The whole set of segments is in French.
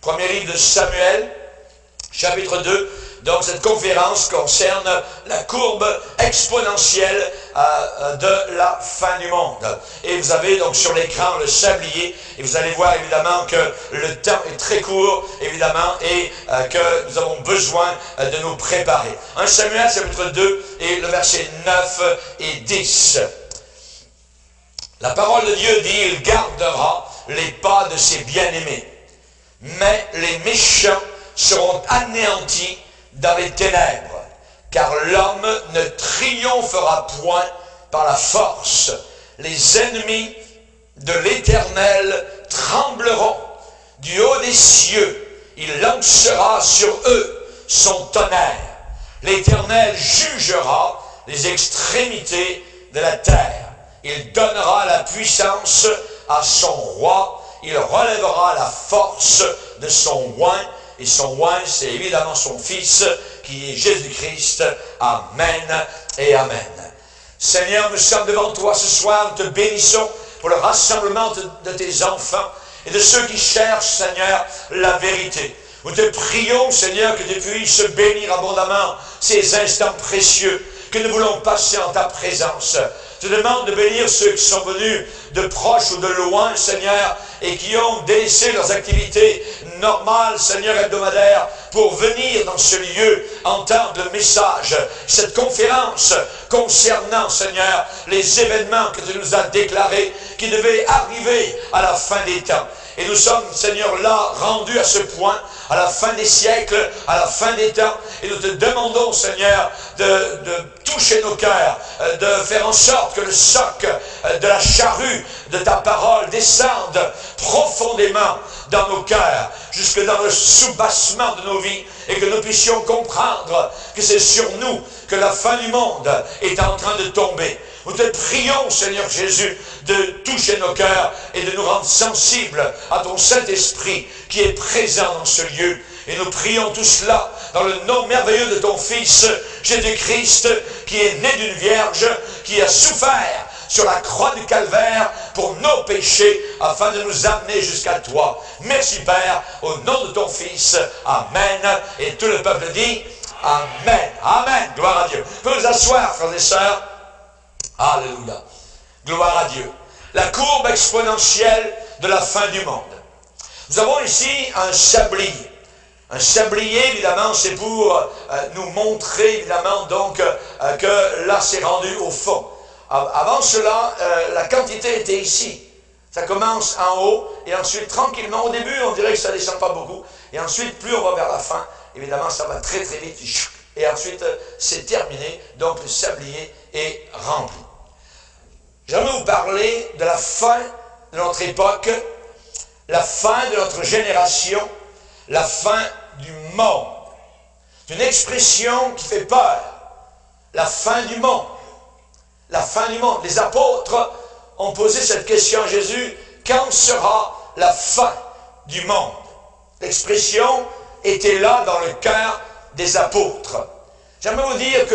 Premier livre de Samuel, chapitre 2. Donc cette conférence concerne la courbe exponentielle de la fin du monde. Et vous avez donc sur l'écran le sablier, et vous allez voir évidemment que le temps est très court, évidemment, et que nous avons besoin de nous préparer. 1 Samuel chapitre 2 et le verset 9 et 10. La parole de Dieu dit, il gardera les pas de ses bien-aimés, mais les méchants seront anéantis dans les ténèbres, car l'homme ne triomphera point par la force. Les ennemis de l'Éternel trembleront. Du haut des cieux, il lancera sur eux son tonnerre. L'Éternel jugera les extrémités de la terre. Il donnera la puissance à son roi. Il relèvera la force de son oint. Et son oint, c'est évidemment son Fils, qui est Jésus-Christ. Amen et Amen. Seigneur, nous sommes devant toi ce soir, nous te bénissons pour le rassemblement de tes enfants et de ceux qui cherchent, Seigneur, la vérité. Nous te prions, Seigneur, que tu puisses bénir abondamment ces instants précieux que nous voulons passer en ta présence. Je te demande de bénir ceux qui sont venus de proche ou de loin, Seigneur, et qui ont délaissé leurs activités normales, Seigneur, hebdomadaires, pour venir dans ce lieu, entendre le message, cette conférence concernant, Seigneur, les événements que tu nous as déclarés, qui devaient arriver à la fin des temps. Et nous sommes, Seigneur, là, rendus à ce point, à la fin des siècles, à la fin des temps. Et nous te demandons, Seigneur, de toucher nos cœurs, de faire en sorte que le soc de la charrue de ta parole descende profondément dans nos cœurs, jusque dans le soubassement de nos vies, et que nous puissions comprendre que c'est sur nous que la fin du monde est en train de tomber. Nous te prions, Seigneur Jésus, de toucher nos cœurs et de nous rendre sensibles à ton Saint-Esprit qui est présent dans ce lieu. Et nous prions tout cela dans le nom merveilleux de ton Fils, Jésus-Christ, qui est né d'une vierge, qui a souffert sur la croix du calvaire pour nos péchés, afin de nous amener jusqu'à toi. Merci Père, au nom de ton Fils. Amen. Et tout le peuple dit Amen. Amen. Gloire à Dieu. Vous pouvez vous asseoir, frères et sœurs. Alléluia. Gloire à Dieu. La courbe exponentielle de la fin du monde. Nous avons ici un sablier. Un sablier, évidemment, c'est pour nous montrer, évidemment, donc, que là, c'est rendu au fond. Avant cela, la quantité était ici. Ça commence en haut, et ensuite, tranquillement, au début, on dirait que ça ne descend pas beaucoup. Et ensuite, plus on va vers la fin, évidemment, ça va très très vite. Et ensuite, c'est terminé. Donc, le sablier est rempli. J'aimerais vous parler de la fin de notre époque, la fin de notre génération, la fin du monde. C'est une expression qui fait peur. La fin du monde. La fin du monde. Les apôtres ont posé cette question à Jésus. Quand sera la fin du monde? L'expression était là dans le cœur des apôtres. J'aimerais vous dire que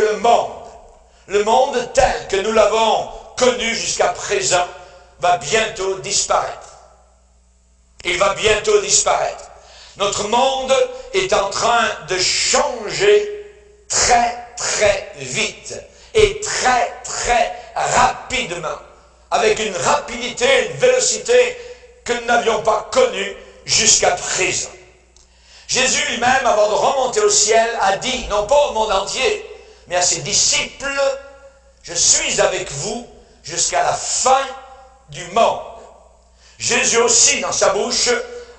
le monde tel que nous l'avons connu jusqu'à présent, va bientôt disparaître. Il va bientôt disparaître. Notre monde est en train de changer très très vite et très très rapidement, avec une rapidité, une vélocité que nous n'avions pas connue jusqu'à présent. Jésus lui-même, avant de remonter au ciel, a dit, non pas au monde entier, mais à ses disciples, je suis avec vous jusqu'à la fin du monde. Jésus aussi, dans sa bouche,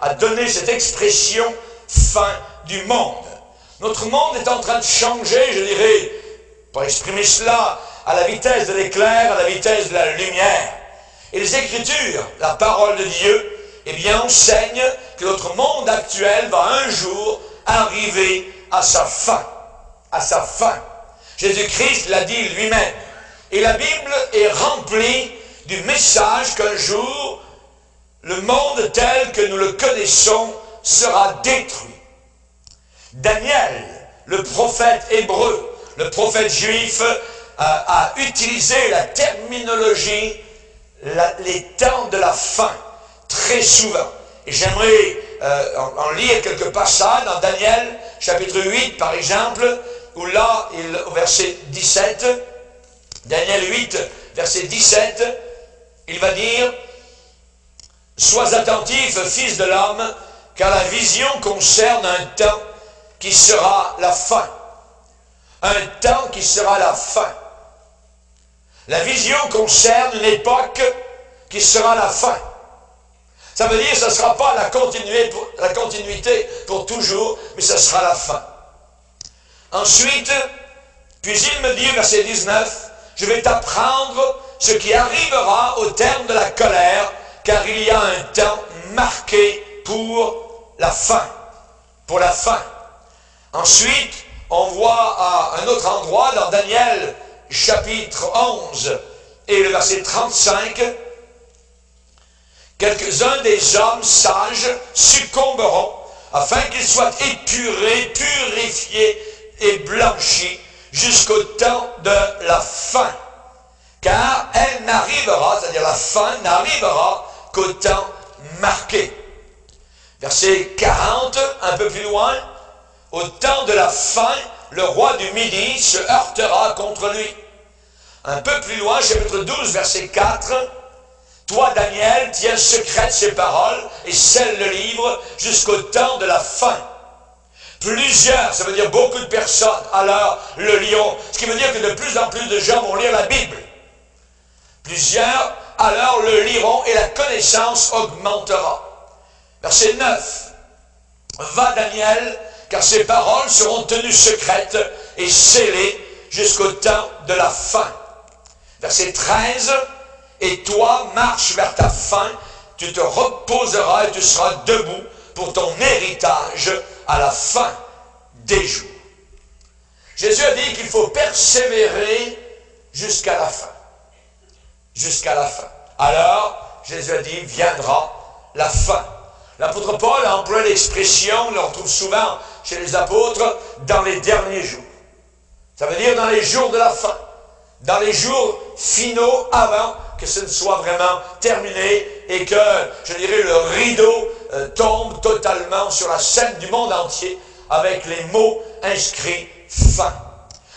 a donné cette expression fin du monde. Notre monde est en train de changer, je dirais, pour exprimer cela, à la vitesse de l'éclair, à la vitesse de la lumière. Et les Écritures, la parole de Dieu, eh bien, enseignent que notre monde actuel va un jour arriver à sa fin. À sa fin. Jésus-Christ l'a dit lui-même. Et la Bible est remplie du message qu'un jour, le monde tel que nous le connaissons sera détruit. Daniel, le prophète hébreu, le prophète juif, a utilisé la terminologie, les temps de la fin, très souvent. Et j'aimerais en lire quelques passages dans Daniel, chapitre 8 par exemple, où là, au verset 17, Daniel 8, verset 17, il va dire « Sois attentif, fils de l'homme, car la vision concerne un temps qui sera la fin. » Un temps qui sera la fin. La vision concerne une époque qui sera la fin. Ça veut dire que ce ne sera pas la continuité pour toujours, mais ce sera la fin. Ensuite, puis il me dit, verset 19, « Je vais t'apprendre ce qui arrivera au terme de la colère, car il y a un temps marqué pour la fin. » Pour la fin. Ensuite, on voit à un autre endroit, dans Daniel, chapitre 11, et le verset 35, « Quelques-uns des hommes sages succomberont, afin qu'ils soient épurés, purifiés et blanchis, jusqu'au temps de la fin. Car elle n'arrivera, c'est-à-dire la fin n'arrivera qu'au temps marqué. » Verset 40, un peu plus loin, « Au temps de la fin, le roi du Midi se heurtera contre lui. » Un peu plus loin, chapitre 12, verset 4, « Toi, Daniel, tiens secrètes ces paroles et scelle le livre jusqu'au temps de la fin. » Plusieurs, ça veut dire beaucoup de personnes, alors le liront. Ce qui veut dire que de plus en plus de gens vont lire la Bible. Plusieurs, alors le liront et la connaissance augmentera. Verset 9. « Va, Daniel, car ces paroles seront tenues secrètes et scellées jusqu'au temps de la fin. » Verset 13. « Et toi, marche vers ta fin, tu te reposeras et tu seras debout pour ton héritage à la fin des jours. » Jésus a dit qu'il faut persévérer jusqu'à la fin. Jusqu'à la fin. Alors, Jésus a dit, viendra la fin. L'apôtre Paul a employé l'expression, on le retrouve souvent chez les apôtres, dans les derniers jours. Ça veut dire dans les jours de la fin. Dans les jours finaux, avant que ce ne soit vraiment terminé et que, je dirais, le rideau tombe totalement sur la scène du monde entier avec les mots inscrits « fin ».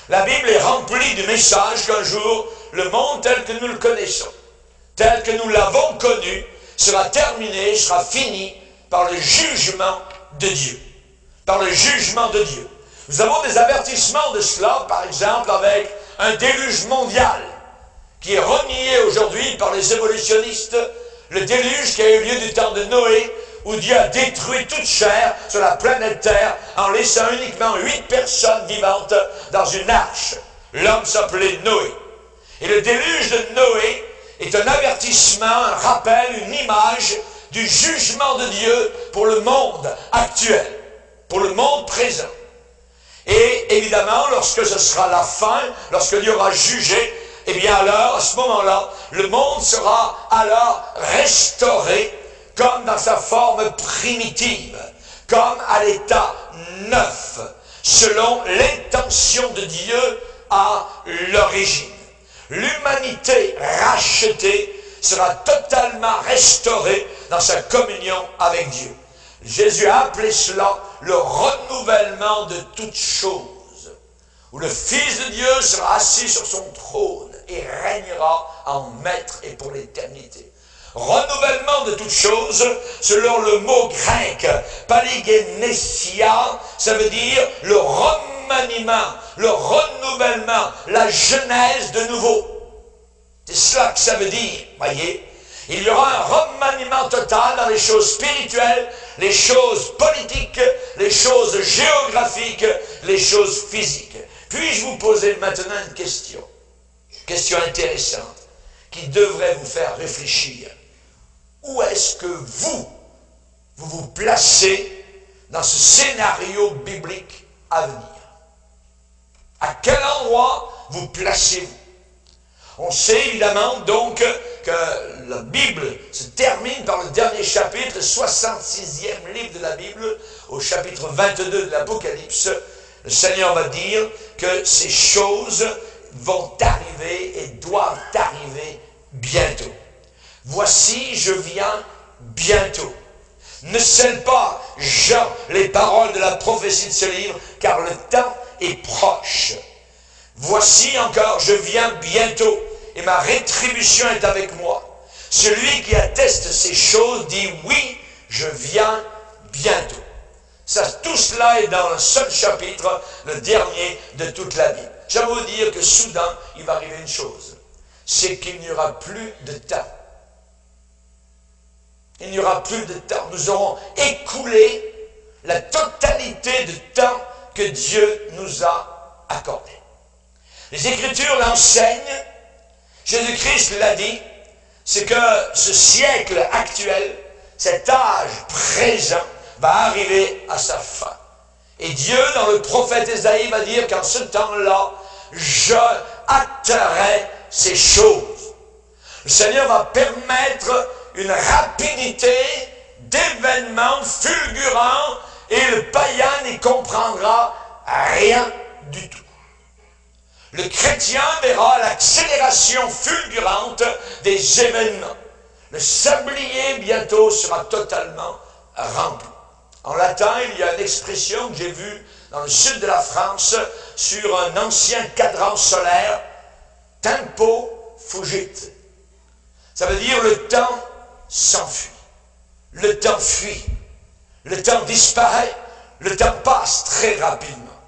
La Bible est remplie du message qu'un jour, le monde tel que nous le connaissons, tel que nous l'avons connu, sera terminé, sera fini par le jugement de Dieu. Par le jugement de Dieu. Nous avons des avertissements de cela, par exemple, avec un déluge mondial qui est renié aujourd'hui par les évolutionnistes, le déluge qui a eu lieu du temps de Noé, où Dieu a détruit toute chair sur la planète Terre en laissant uniquement 8 personnes vivantes dans une arche. L'homme s'appelait Noé. Et le déluge de Noé est un avertissement, un rappel, une image du jugement de Dieu pour le monde actuel, pour le monde présent. Et évidemment, lorsque ce sera la fin, lorsque Dieu aura jugé, eh bien alors, à ce moment-là, le monde sera alors restauré comme dans sa forme primitive, comme à l'état neuf, selon l'intention de Dieu à l'origine. L'humanité rachetée sera totalement restaurée dans sa communion avec Dieu. Jésus a appelé cela le renouvellement de toutes choses, où le Fils de Dieu sera assis sur son trône et régnera en maître et pour l'éternité. Renouvellement de toutes choses, selon le mot grec, paligenesia, ça veut dire le remaniement, le renouvellement, la genèse de nouveau. C'est cela que ça veut dire, voyez. Il y aura un remaniement total dans les choses spirituelles, les choses politiques, les choses géographiques, les choses physiques. Puis-je vous poser maintenant une question intéressante, qui devrait vous faire réfléchir. Où est-ce que vous vous placez dans ce scénario biblique à venir? À quel endroit vous placez-vous? On sait évidemment donc que la Bible se termine par le dernier chapitre, le 66e livre de la Bible, au chapitre 22 de l'Apocalypse. Le Seigneur va dire que ces choses vont arriver et doivent arriver bientôt. Voici, je viens bientôt. Ne scelle pas, Jean, les paroles de la prophétie de ce livre, car le temps est proche. Voici encore, je viens bientôt, et ma rétribution est avec moi. Celui qui atteste ces choses dit oui, je viens bientôt. Ça, tout cela est dans un seul chapitre, le dernier de toute la Bible. J'aimerais vous dire que soudain, il va arriver une chose. C'est qu'il n'y aura plus de temps. Il n'y aura plus de temps. Nous aurons écoulé la totalité du temps que Dieu nous a accordé. Les Écritures l'enseignent. Jésus-Christ l'a dit. C'est que ce siècle actuel, cet âge présent, va arriver à sa fin. Et Dieu, dans le prophète Ésaïe, va dire qu'en ce temps-là, je hâterai ces choses. Le Seigneur va permettre une rapidité d'événements fulgurants et le païen n'y comprendra rien du tout. Le chrétien verra l'accélération fulgurante des événements. Le sablier bientôt sera totalement rempli. En latin, il y a une expression que j'ai vue dans le sud de la France sur un ancien cadran solaire, tempo fugit. Ça veut dire le temps s'enfuit, le temps fuit, le temps disparaît, le temps passe très rapidement.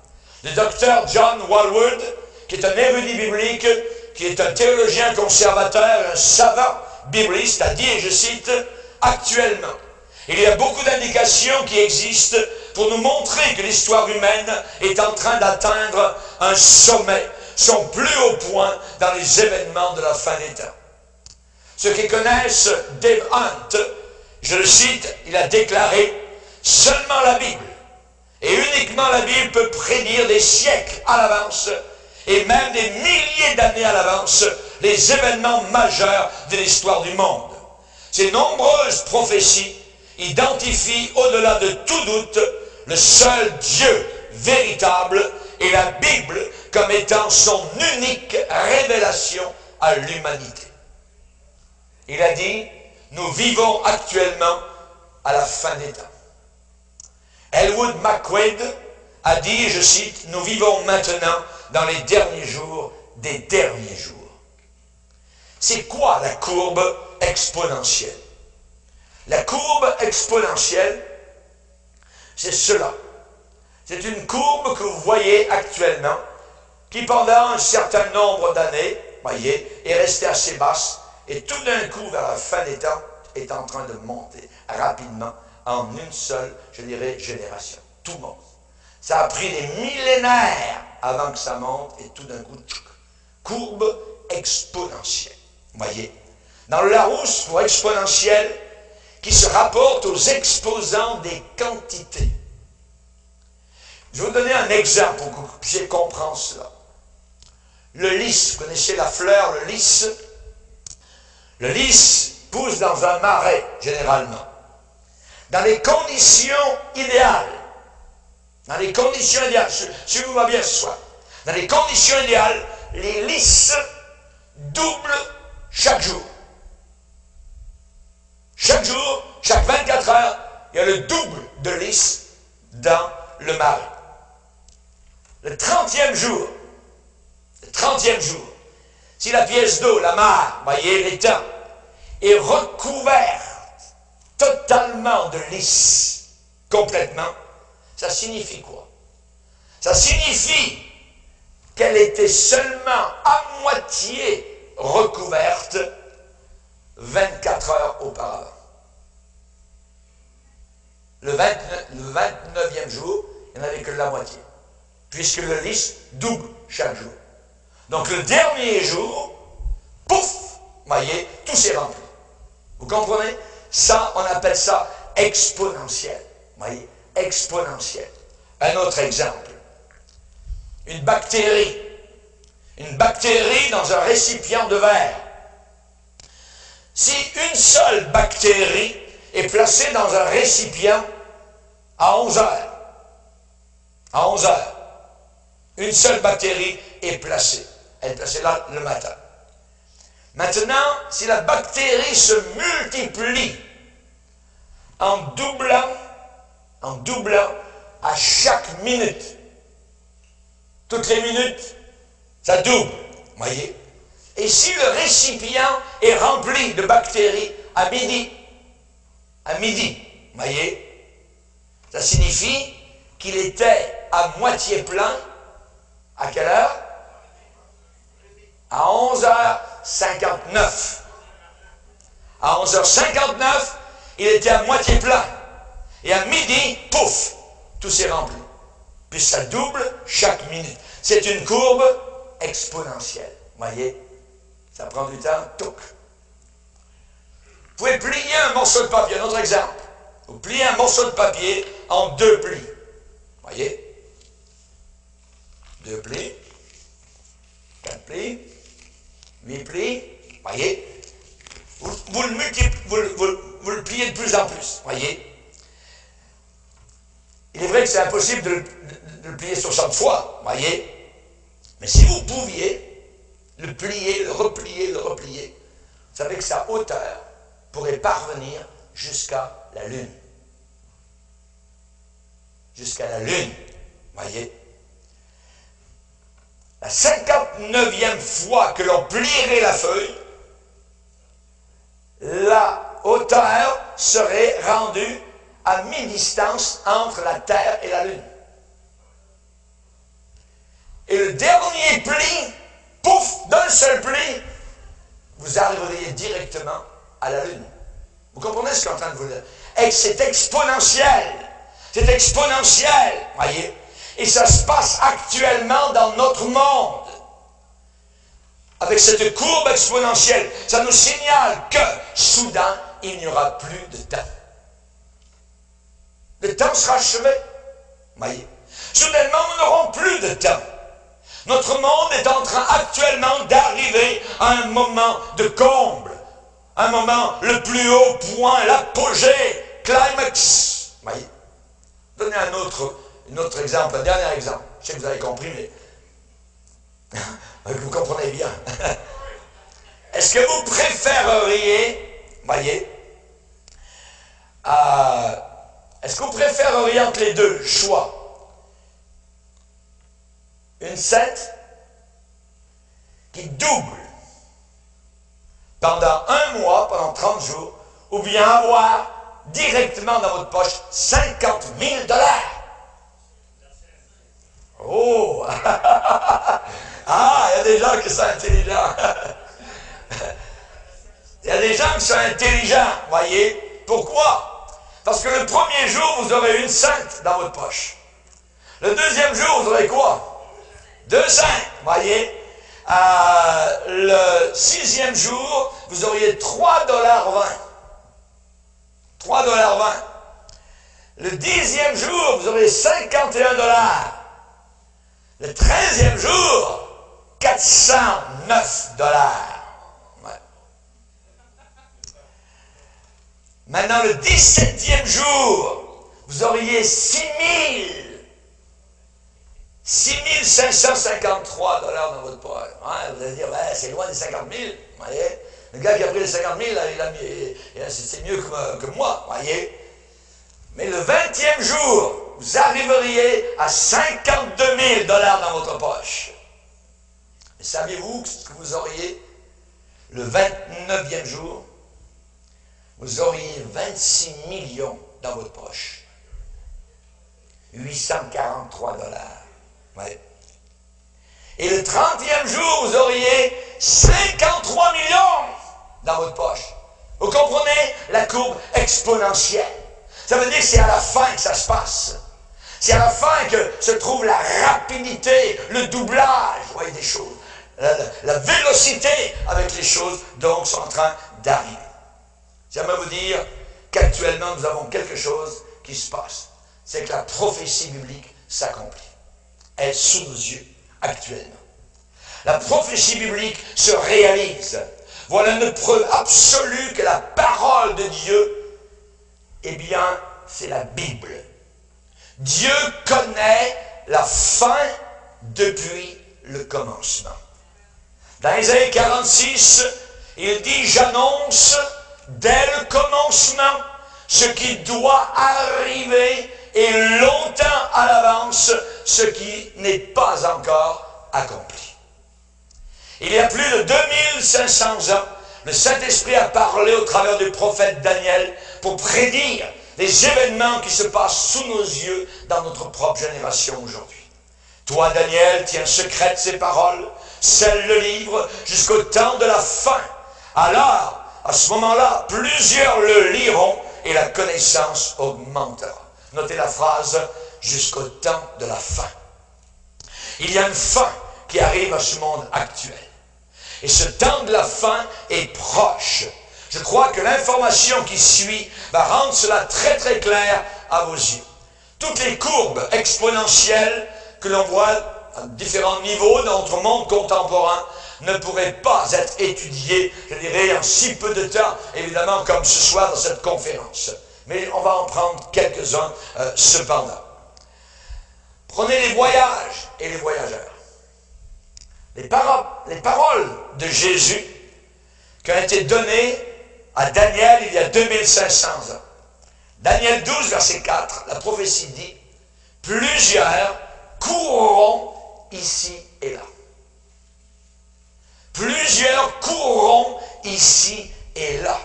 Le docteur John Walwood, qui est un érudit biblique, qui est un théologien conservateur, un savant bibliste, a dit, et je cite, « Actuellement, il y a beaucoup d'indications qui existent pour nous montrer que l'histoire humaine est en train d'atteindre un sommet, son plus haut point dans les événements de la fin des temps. » Ceux qui connaissent Dave Hunt, je le cite, il a déclaré « Seulement la Bible, et uniquement la Bible peut prédire des siècles à l'avance, et même des milliers d'années à l'avance, les événements majeurs de l'histoire du monde. Ces nombreuses prophéties identifient au-delà de tout doute le seul Dieu véritable et la Bible comme étant son unique révélation à l'humanité. Il a dit, nous vivons actuellement à la fin des temps. Elwood McQuaid a dit, je cite, nous vivons maintenant dans les derniers jours des derniers jours. C'est quoi la courbe exponentielle? La courbe exponentielle, c'est cela. C'est une courbe que vous voyez actuellement, qui pendant un certain nombre d'années, voyez, est restée assez basse, et tout d'un coup, vers la fin des temps, est en train de monter rapidement en une seule, je dirais, génération. Tout monte. Ça a pris des millénaires avant que ça monte, et tout d'un coup, tchouk, courbe exponentielle. Voyez, dans le Larousse, pour exponentielle, qui se rapporte aux exposants des quantités. Je vais vous donner un exemple pour que vous puissiez comprendre cela. Le lys, vous connaissez la fleur, le lys? Le lys pousse dans un marais, généralement. Dans les conditions idéales, suivez-moi bien ce soir, dans les conditions idéales, les lys doublent chaque jour. Chaque jour, chaque 24 heures, il y a le double de lys dans le marais. Le 30e jour, si la pièce d'eau, la mare, voyez l'étang, est recouverte totalement de lys, complètement, ça signifie quoi? Ça signifie qu'elle était seulement à moitié recouverte 24 heures auparavant. Le 29e jour, il n'y en avait que la moitié, puisque le lys double chaque jour. Donc le dernier jour, pouf, voyez, tout s'est rempli. Vous comprenez? Ça, on appelle ça exponentiel. Voyez, exponentiel. Un autre exemple. Une bactérie dans un récipient de verre. Si une seule bactérie est placée dans un récipient à 11 heures, une seule bactérie est placée. Elle est placée là le matin. Maintenant, si la bactérie se multiplie en doublant à chaque minute. Toutes les minutes, ça double, voyez. Et si le récipient est rempli de bactéries à midi, voyez, ça signifie qu'il était à moitié plein, à quelle heure? À 11h59. À 11h59, il était à moitié plein. Et à midi, pouf, tout s'est rempli. Puis ça double chaque minute. C'est une courbe exponentielle. Voyez? Ça prend du temps. Touc. Vous pouvez plier un morceau de papier. Un autre exemple. Vous pliez un morceau de papier en 2 plis. Voyez? 2 plis. 4 plis. 8 plis. Voyez? Vous le pliez de plus en plus. Voyez? Il est vrai que c'est impossible de le plier 60 fois. Voyez? Mais si vous pouviez le plier, le replier, vous savez que sa hauteur pourrait parvenir jusqu'à la Lune. Jusqu'à la Lune. Voyez? La 59e fois que l'on plierait la feuille, la hauteur serait rendue à mi-distance entre la Terre et la Lune. Et le dernier pli, pouf, d'un seul pli, vous arriveriez directement à la Lune. Vous comprenez ce que je suis en train de vous dire? Et c'est exponentiel. C'est exponentiel, voyez. Et ça se passe actuellement dans notre monde. Avec cette courbe exponentielle, ça nous signale que, soudain, il n'y aura plus de temps. Le temps sera achevé. Voyez. Soudainement, nous n'aurons plus de temps. Notre monde est en train actuellement d'arriver à un moment de comble. Un moment, le plus haut point, l'apogée, climax. Voyez. Donnez un autre exemple, un dernier exemple. Je sais que vous avez compris, mais vous comprenez bien. Est-ce que vous préféreriez, voyez, est-ce que vous préféreriez entre les deux choix? Une sainte qui double pendant un mois, pendant 30 jours, ou bien avoir directement dans votre poche 50 000 $. Oh! Ah, il y a des gens qui sont intelligents. Il y a des gens qui sont intelligents, voyez. Pourquoi? Parce que le premier jour, vous aurez une sainte dans votre poche. Le deuxième jour, vous aurez quoi? 2 saintes, voyez. Le 6e jour, vous auriez 3,20 $. 3,20 $. Le 10e jour, vous aurez 51 $. Le 13e jour, 409 $. Ouais. Maintenant, le 17e jour, vous auriez 6553 $ dans votre poche. Ouais, vous allez dire, ben, c'est loin des 50 000. Voyez? Le gars qui a pris les 50 000, c'est mieux que moi. Voyez? Mais le 20e jour, vous arriveriez à 52 000 $ dans votre poche. Et saviez-vous ce que vous auriez le 29e jour? Vous auriez 26 millions dans votre poche. 843 $. Ouais. Et le 30e jour, vous auriez 53 millions dans votre poche. Vous comprenez la courbe exponentielle? Ça veut dire que c'est à la fin que ça se passe. C'est à la fin que se trouve la rapidité, le doublage, vous voyez, des choses. La vélocité avec les choses, donc, sont en train d'arriver. J'aimerais vous dire qu'actuellement, nous avons quelque chose qui se passe. C'est que la prophétie biblique s'accomplit. Elle est sous nos yeux, actuellement. La prophétie biblique se réalise. Voilà une preuve absolue que la parole de Dieu, eh bien, c'est la Bible. Dieu connaît la fin depuis le commencement. Dans Ésaïe 46, il dit, j'annonce dès le commencement ce qui doit arriver et longtemps à l'avance, ce qui n'est pas encore accompli. Il y a plus de 2500 ans, le Saint-Esprit a parlé au travers du prophète Daniel pour prédire les événements qui se passent sous nos yeux dans notre propre génération aujourd'hui. Toi, Daniel, tiens secrète ces paroles, scelle le livre jusqu'au temps de la fin. Alors, à ce moment-là, plusieurs le liront et la connaissance augmentera. Notez la phrase, jusqu'au temps de la fin. Il y a une fin qui arrive à ce monde actuel. Et ce temps de la fin est proche. Je crois que l'information qui suit va rendre cela très très clair à vos yeux. Toutes les courbes exponentielles que l'on voit à différents niveaux dans notre monde contemporain ne pourraient pas être étudiées, je dirais, en si peu de temps, évidemment, comme ce soir dans cette conférence. Mais on va en prendre quelques-uns cependant. Prenez les voyages et les voyageurs. Les paroles de Jésus qui ont été données à Daniel il y a 2500 ans. Daniel 12, verset 4, la prophétie dit « Plusieurs courront ici et là. » Plusieurs courront ici et là.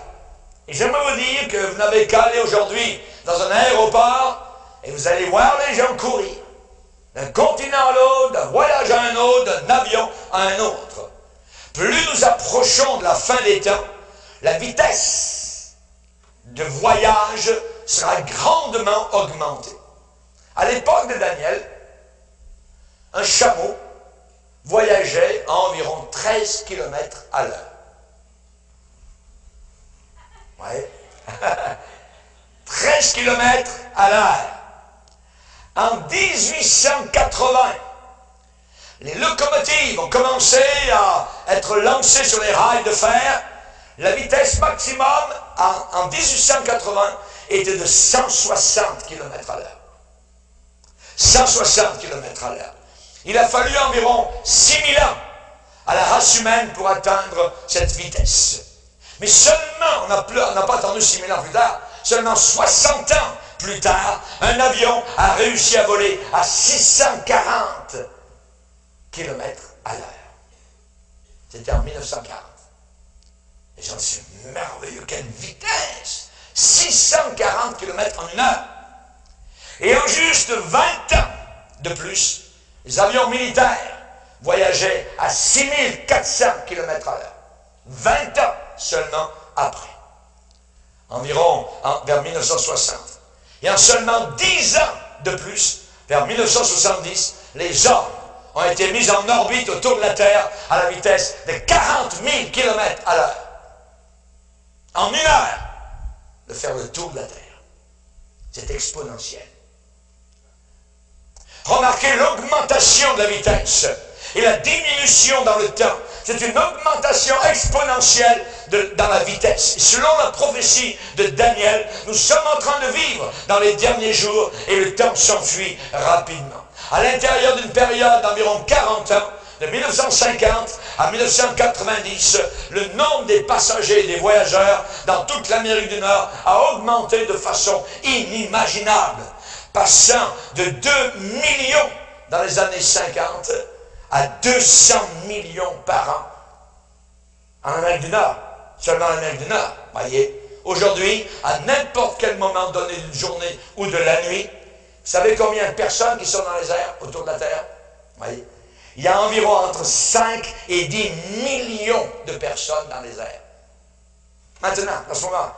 Et j'aimerais vous dire que vous n'avez qu'à aller aujourd'hui dans un aéroport et vous allez voir les gens courir. D'un continent à l'autre, d'un voyage à un autre, d'un avion à un autre. Plus nous approchons de la fin des temps, la vitesse de voyage sera grandement augmentée. À l'époque de Daniel, un chameau voyageait à environ 13 km à l'heure. Ouais. 13 km à l'heure. En 1880, les locomotives ont commencé à être lancées sur les rails de fer. La vitesse maximum en 1880 était de 160 km à l'heure. 160 km à l'heure. Il a fallu environ 6000 ans à la race humaine pour atteindre cette vitesse. Mais seulement, on n'a pas attendu 6000 ans plus tard, seulement 60 ans plus tard, un avion a réussi à voler à 640 km à l'heure. C'était en 1940. Les gens disent, c'est merveilleux, quelle vitesse! 640 km en une heure. Et en juste 20 ans de plus, les avions militaires voyageaient à 6400 km à l'heure. 20 ans seulement après. Environ vers 1960. Et en seulement 10 ans de plus, vers 1970, les hommes ont été mis en orbite autour de la Terre à la vitesse de 40 000 km à l'heure. En une heure, de faire le tour de la Terre. C'est exponentiel. Remarquez l'augmentation de la vitesse et la diminution dans le temps. C'est une augmentation exponentielle dans la vitesse. Et selon la prophétie de Daniel, nous sommes en train de vivre dans les derniers jours et le temps s'enfuit rapidement. À l'intérieur d'une période d'environ 40 ans, de 1950 à 1990, le nombre des passagers et des voyageurs dans toute l'Amérique du Nord a augmenté de façon inimaginable, passant de 2 millions dans les années 50 à 200 millions par an. En Amérique du Nord, seulement en Amérique du Nord, voyez. Aujourd'hui, à n'importe quel moment donné d'une journée ou de la nuit, vous savez combien de personnes qui sont dans les airs autour de la Terre? Voyez. Il y a environ entre 5 et 10 millions de personnes dans les airs. Maintenant, à ce moment,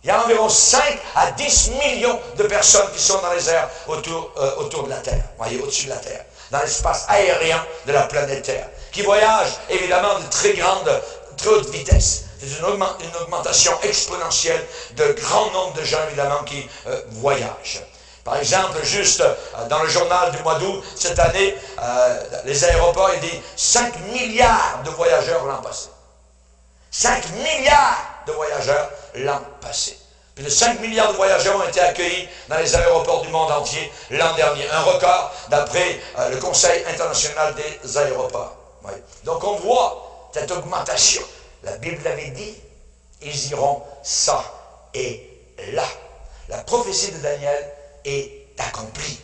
il y a environ 5 à 10 millions de personnes qui sont dans les airs autour de la Terre, voyez, au-dessus de la Terre, dans l'espace aérien de la planète Terre, qui voyagent évidemment de très haute vitesse. C'est une augmentation exponentielle de grand nombre de gens évidemment qui voyagent. Par exemple, juste dans le journal du mois d'août, cette année, les aéroports, il dit 5 milliards de voyageurs l'an passé. 5 milliards de voyageurs l'an passé. Plus de 5 milliards de voyageurs ont été accueillis dans les aéroports du monde entier l'an dernier. Un record d'après le Conseil international des aéroports. Oui. Donc on voit cette augmentation. La Bible l'avait dit, ils iront ça et là. la prophétie de Daniel est accomplie.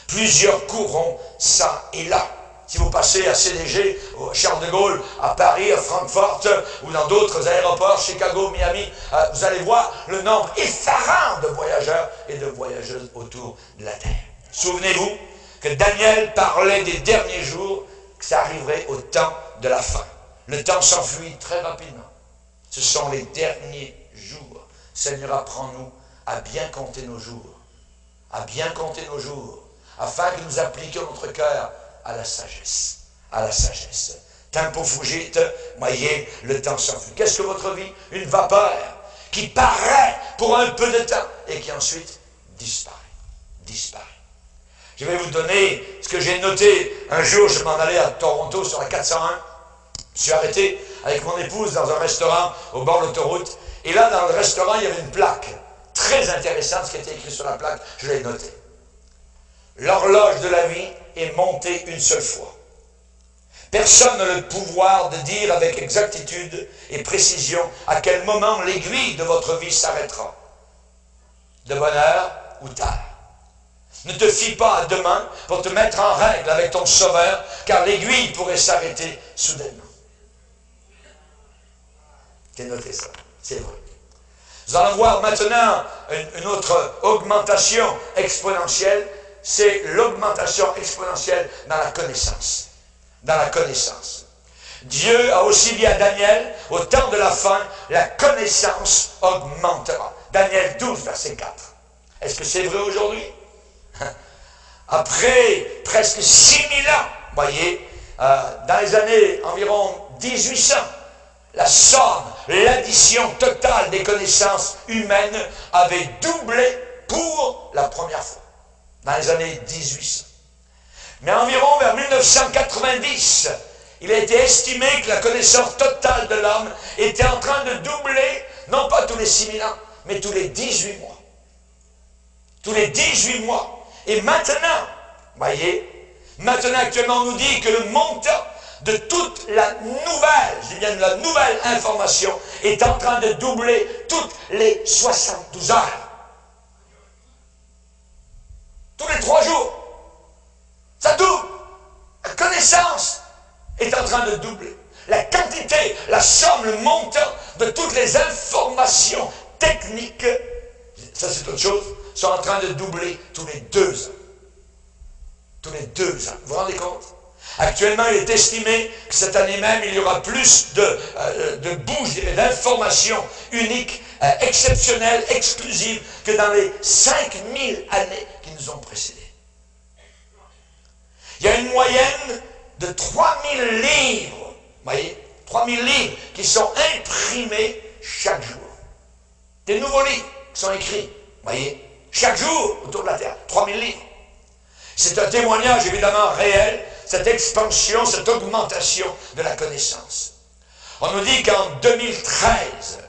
Plusieurs courront ça et là. Si vous passez à CDG, au Charles de Gaulle, à Paris, à Francfort, ou dans d'autres aéroports, Chicago, Miami, vous allez voir le nombre effarant de voyageurs et de voyageuses autour de la terre. Souvenez-vous que Daniel parlait des derniers jours, que ça arriverait au temps de la fin. Le temps s'enfuit très rapidement. Ce sont les derniers jours. Seigneur, apprends-nous à bien compter nos jours, afin que nous appliquions notre cœur à la sagesse, Tempo fugit, voyez, le temps s'enfuit. Qu'est-ce que votre vie? Une vapeur qui paraît pour un peu de temps et qui ensuite disparaît. Je vais vous donner ce que j'ai noté. Un jour, je m'en allais à Toronto sur la 401. Je suis arrêté avec mon épouse dans un restaurant au bord de l'autoroute. Et là, dans le restaurant, il y avait une plaque très intéressante, ce qui était écrit sur la plaque, je l'ai noté. L'horloge de la vie est montée une seule fois. Personne n'a le pouvoir de dire avec exactitude et précision à quel moment l'aiguille de votre vie s'arrêtera. De bonne heure ou tard. Ne te fie pas à demain pour te mettre en règle avec ton Sauveur, car l'aiguille pourrait s'arrêter soudainement. J'ai noté ça, c'est vrai. Nous allons voir maintenant une autre augmentation exponentielle, c'est l'augmentation exponentielle dans la connaissance. Dieu a aussi dit à Daniel, au temps de la fin, la connaissance augmentera. Daniel 12, verset 4. Est-ce que c'est vrai aujourd'hui? Après presque 6000 ans, voyez, dans les années environ 1800, la somme, l'addition totale des connaissances humaines avait doublé pour la première fois, dans les années 1800. Mais environ vers 1990, il a été estimé que la connaissance totale de l'homme était en train de doubler, non pas tous les 6000 ans, mais tous les 18 mois. Tous les 18 mois. Et maintenant, voyez, maintenant actuellement on nous dit que le montant de toute la nouvelle, je dis bien de la nouvelle information, est en train de doubler toutes les 72 heures. Tous les 3 jours. Ça double. La connaissance est en train de doubler. La quantité, la somme, le montant de toutes les informations techniques, ça c'est autre chose, sont en train de doubler tous les 2 ans. Tous les 2 ans. Vous vous rendez compte? Actuellement, il est estimé que cette année même, il y aura plus de bouches, d'informations uniques, exceptionnelles, exclusives, que dans les 5000 années qui nous ont précédées. Il y a une moyenne de 3000 livres, vous voyez, 3000 livres qui sont imprimés chaque jour. Des nouveaux livres qui sont écrits, vous voyez, chaque jour autour de la Terre, 3000 livres. C'est un témoignage évidemment réel, cette expansion, cette augmentation de la connaissance. On nous dit qu'en 2013,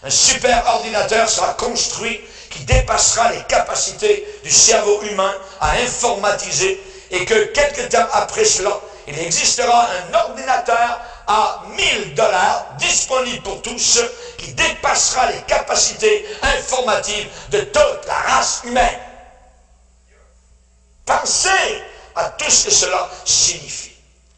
un super ordinateur sera construit qui dépassera les capacités du cerveau humain à informatiser et que quelque temps après cela, il existera un ordinateur à $1000 disponible pour tous qui dépassera les capacités informatives de toute la race humaine. Pensez à tout ce que cela signifie.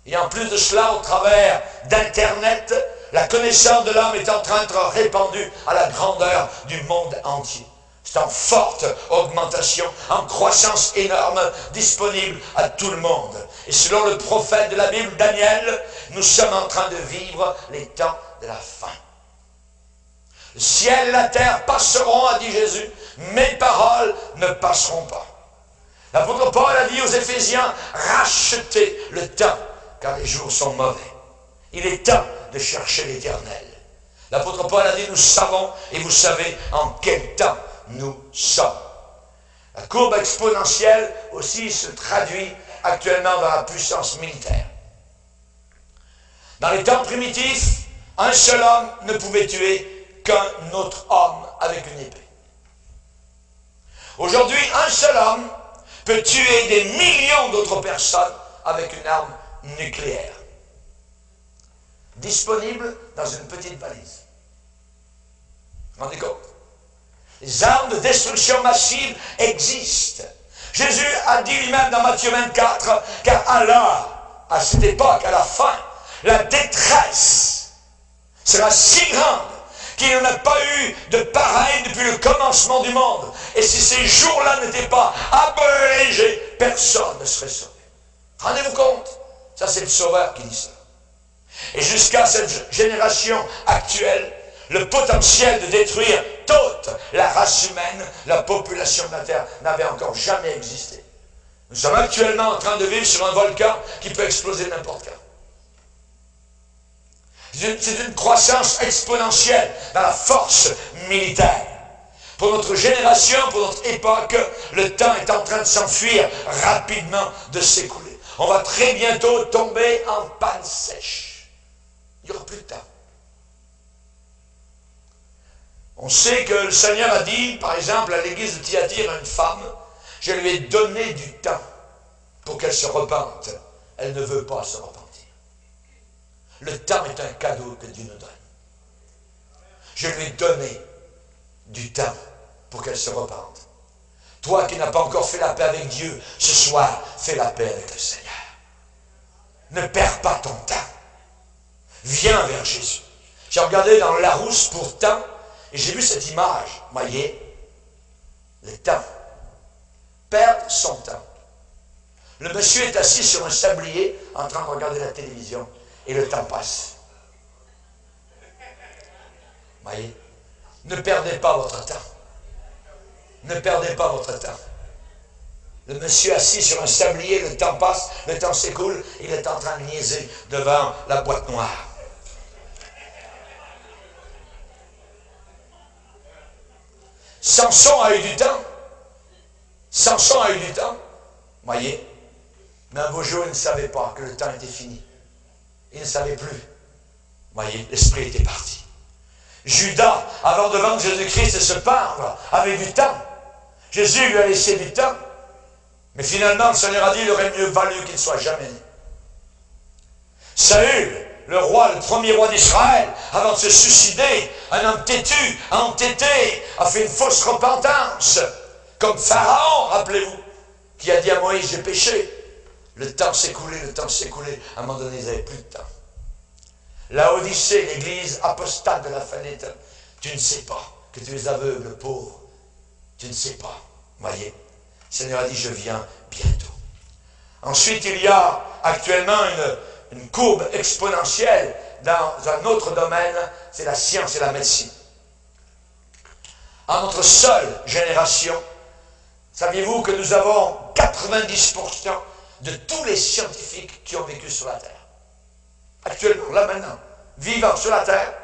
Et en plus de cela, au travers d'Internet, la connaissance de l'homme est en train d'être répandue à la grandeur du monde entier. C'est en forte augmentation, en croissance énorme, disponible à tout le monde. Et selon le prophète de la Bible, Daniel, nous sommes en train de vivre les temps de la fin. Le ciel et la terre passeront, a dit Jésus, mes paroles ne passeront pas. L'apôtre Paul a dit aux Éphésiens, rachetez le temps, car les jours sont mauvais. Il est temps de chercher l'Éternel. L'apôtre Paul a dit, nous savons, et vous savez en quel temps nous sommes. La courbe exponentielle aussi se traduit actuellement dans la puissance militaire. Dans les temps primitifs, un seul homme ne pouvait tuer qu'un autre homme avec une épée. Aujourd'hui, un seul homme peut tuer des millions d'autres personnes avec une arme nucléaire. Disponible dans une petite valise. Vous vous rendez compte? Les armes de destruction massive existent. Jésus a dit lui-même dans Matthieu 24, car Allah, à cette époque, à la fin, la détresse sera si grande qu'il n'y en a pas eu de pareil depuis le commencement du monde. Et si ces jours-là n'étaient pas abrégés, personne ne serait sauvé. Rendez-vous compte? Ça, c'est le Sauveur qui dit ça. Et jusqu'à cette génération actuelle, le potentiel de détruire toute la race humaine, la population de la Terre, n'avait encore jamais existé. Nous sommes actuellement en train de vivre sur un volcan qui peut exploser n'importe quand. C'est une croissance exponentielle dans la force militaire. Pour notre génération, pour notre époque, le temps est en train de s'enfuir rapidement, de s'écouler. On va très bientôt tomber en panne sèche. Il n'y aura plus de temps. On sait que le Seigneur a dit, par exemple, à l'église de Thyatire, à une femme, je lui ai donné du temps pour qu'elle se repente. Elle ne veut pas se repentir. Le temps est un cadeau que Dieu nous donne. Je lui ai donné du temps pour qu'elle se repente. Toi qui n'as pas encore fait la paix avec Dieu, ce soir, fais la paix avec le Seigneur. Ne perds pas ton temps. Viens vers Jésus. J'ai regardé dans Larousse pour temps, et j'ai vu cette image. Voyez, le temps. Perdre son temps. Le monsieur est assis sur un sablier en train de regarder la télévision. Et le temps passe. Voyez? Ne perdez pas votre temps. Ne perdez pas votre temps. Le monsieur assis sur un sablier, le temps passe, le temps s'écoule, il est en train de niaiser devant la boîte noire. Samson a eu du temps. Samson a eu du temps. Voyez? Mais un beau jour, il ne savait pas que le temps était fini. Il ne savait plus. Voyez, l'esprit était parti. Judas, avant de vendre Jésus-Christ et se pendre, avait du temps. Jésus lui a laissé du temps. Mais finalement, le Seigneur a dit, il aurait mieux valu qu'il ne soit jamais né. Saül, le roi, le premier roi d'Israël, avant de se suicider, un homme têtu, entêté, a fait une fausse repentance. Comme Pharaon, rappelez-vous, qui a dit à Moïse, j'ai péché. Le temps s'écoulait, le temps s'écoulait. À un moment donné, ils n'avaient plus de temps. La Odyssée, l'église apostate de la fin des temps. Tu ne sais pas que tu es aveugle, pauvre. Tu ne sais pas. Voyez, le Seigneur a dit, je viens bientôt. Ensuite, il y a actuellement une courbe exponentielle dans un autre domaine, c'est la science et la médecine. En notre seule génération, saviez-vous que nous avons 90% de tous les scientifiques qui ont vécu sur la Terre. Actuellement, là maintenant, vivant sur la Terre,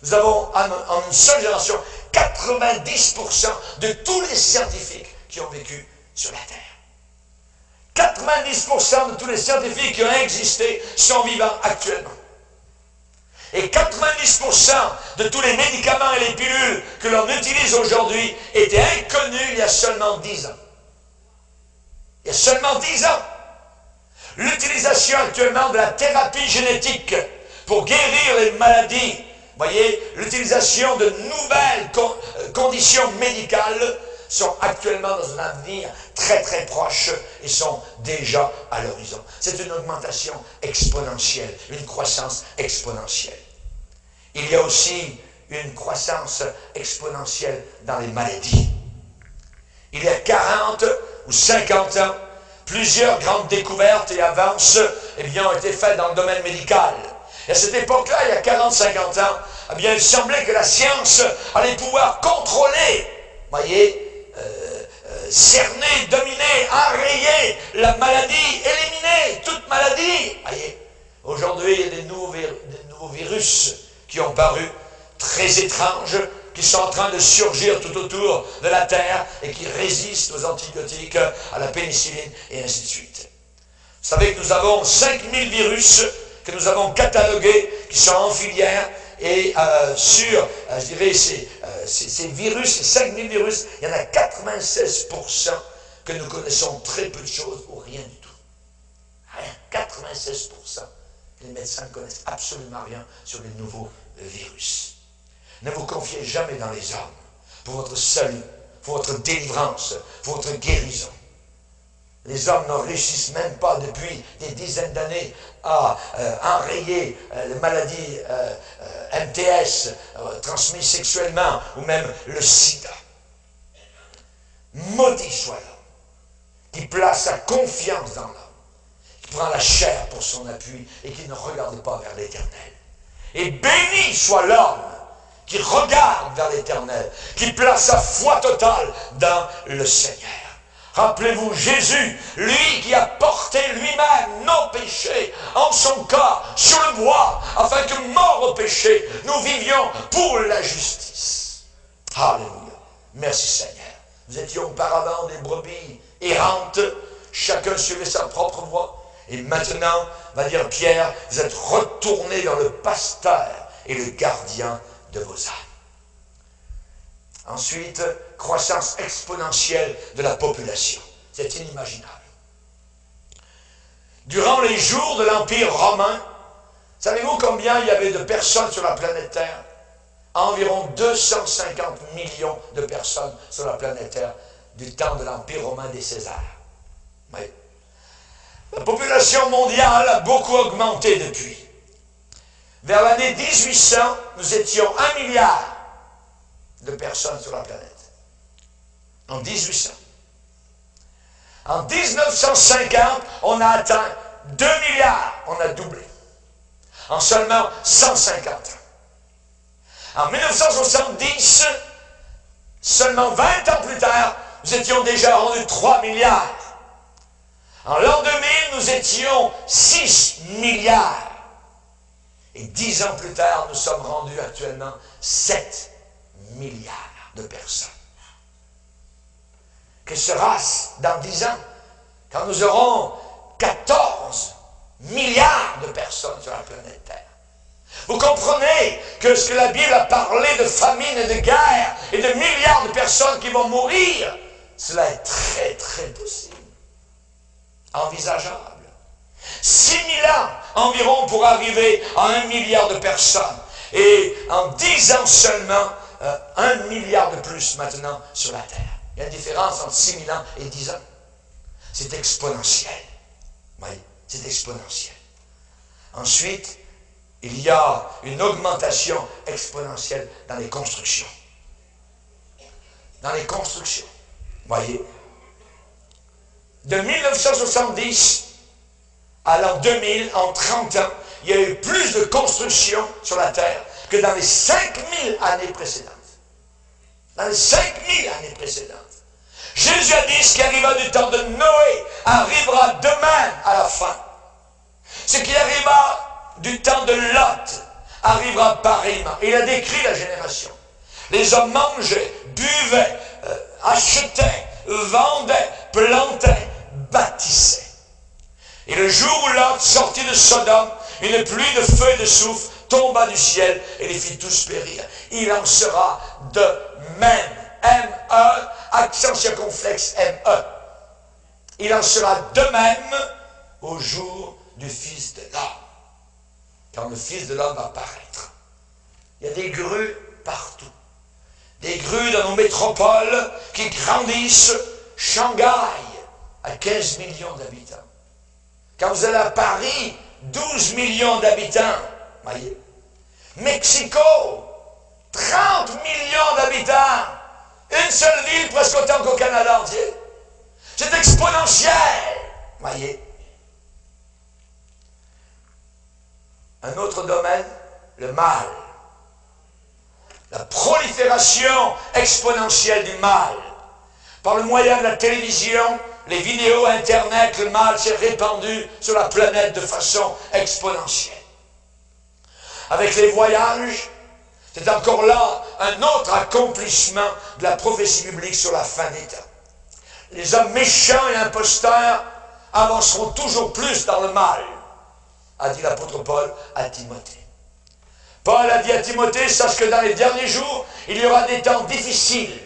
nous avons en une seule génération 90% de tous les scientifiques qui ont vécu sur la Terre. 90% de tous les scientifiques qui ont existé sont vivants actuellement. Et 90% de tous les médicaments et les pilules que l'on utilise aujourd'hui étaient inconnus il y a seulement 10 ans. Il y a seulement 10 ans. L'utilisation actuellement de la thérapie génétique pour guérir les maladies, voyez, l'utilisation de nouvelles conditions médicales sont actuellement dans un avenir très très proche et sont déjà à l'horizon. C'est une augmentation exponentielle, une croissance exponentielle. Il y a aussi une croissance exponentielle dans les maladies. Il y a 40 ou 50 ans, plusieurs grandes découvertes et avances ont été faites dans le domaine médical. Et à cette époque-là, il y a 40-50 ans, il semblait que la science allait pouvoir contrôler, voyez, cerner, dominer, enrayer la maladie, éliminer toute maladie. Voyez, aujourd'hui, il y a des nouveaux virus qui ont paru, très étranges, qui sont en train de surgir tout autour de la Terre et qui résistent aux antibiotiques, à la pénicilline et ainsi de suite. Vous savez que nous avons 5000 virus que nous avons catalogués, qui sont en filière, et sur, je dirais, ces virus, ces 5000 virus, il y en a 96% que nous connaissons très peu de choses ou rien du tout. Rien, 96%. Les médecins ne connaissent absolument rien sur les nouveaux virus. Ne vous confiez jamais dans les hommes. pour votre salut, pour votre délivrance, pour votre guérison. Les hommes ne réussissent même pas depuis des dizaines d'années à enrayer les maladies MTS, transmises sexuellement, ou même le sida. Maudit soit l'homme qui place sa confiance dans l'homme, qui prend la chair pour son appui et qui ne regarde pas vers l'Éternel. Et béni soit l'homme qui regarde vers l'Éternel, qui place sa foi totale dans le Seigneur. Rappelez-vous, Jésus, lui qui a porté lui-même nos péchés en son corps sur le bois, afin que, mort au péché, nous vivions pour la justice. Alléluia. Merci Seigneur. Nous étions auparavant des brebis errantes, chacun suivait sa propre voie. Et maintenant, va dire Pierre, vous êtes retournés vers le pasteur et le gardien de vos âmes. Ensuite, croissance exponentielle de la population. C'est inimaginable. Durant les jours de l'Empire romain, savez-vous combien il y avait de personnes sur la planète Terre? Environ 250 millions de personnes sur la planète Terre du temps de l'Empire romain des Césars. Oui. La population mondiale a beaucoup augmenté depuis. Vers l'année 1800, nous étions 1 milliard de personnes sur la planète. En 1800. En 1950, on a atteint 2 milliards. On a doublé. En seulement 150 ans. En 1970, seulement 20 ans plus tard, nous étions déjà rendus 3 milliards. En l'an 2000, nous étions 6 milliards. Et 10 ans plus tard, nous sommes rendus actuellement 7 milliards de personnes. Que sera-ce dans 10 ans, quand nous aurons 14 milliards de personnes sur la planète Terre? Vous comprenez que ce que la Bible a parlé de famine et de guerre et de milliards de personnes qui vont mourir, cela est très très possible, envisageable. 6 000 ans environ pour arriver à 1 milliard de personnes. Et en 10 ans seulement, 1 milliard de plus maintenant sur la Terre. Il y a une différence entre 6 000 ans et 10 ans. C'est exponentiel. Oui, c'est exponentiel. Ensuite, il y a une augmentation exponentielle dans les constructions. Dans les constructions. Voyez. De 1970 à l'an 2000, en 30 ans, il y a eu plus de constructions sur la Terre que dans les 5000 années précédentes. Dans les 5000 années précédentes. Jésus a dit ce qui arriva du temps de Noé arrivera de même à la fin. Ce qui arriva du temps de Lot arrivera pareillement. Il a décrit la génération. Les hommes mangeaient, buvaient, achetaient, vendaient, plantaient, bâtissaient. Et le jour où Lot sortit de Sodome, une pluie de feu et de soufre tomba du ciel et les fit tous périr. Il en sera de même. M-E, accent circonflexe M-E. Il en sera de même au jour du Fils de l'homme. Quand le Fils de l'homme va paraître. Il y a des grues partout. Des grues dans nos métropoles qui grandissent. Shanghai à 15 millions d'habitants. Quand vous allez à Paris, 12 millions d'habitants. Voyez. Mexico, 30 millions d'habitants. Une seule ville presque autant qu'au Canada entier. C'est exponentiel. Voyez. Un autre domaine, le mal. La prolifération exponentielle du mal. Par le moyen de la télévision, les vidéos, Internet, le mal s'est répandu sur la planète de façon exponentielle. Avec les voyages, c'est encore là un autre accomplissement de la prophétie biblique sur la fin des temps. Les hommes méchants et imposteurs avanceront toujours plus dans le mal, a dit l'apôtre Paul à Timothée. Paul a dit à Timothée, sache que dans les derniers jours, il y aura des temps difficiles.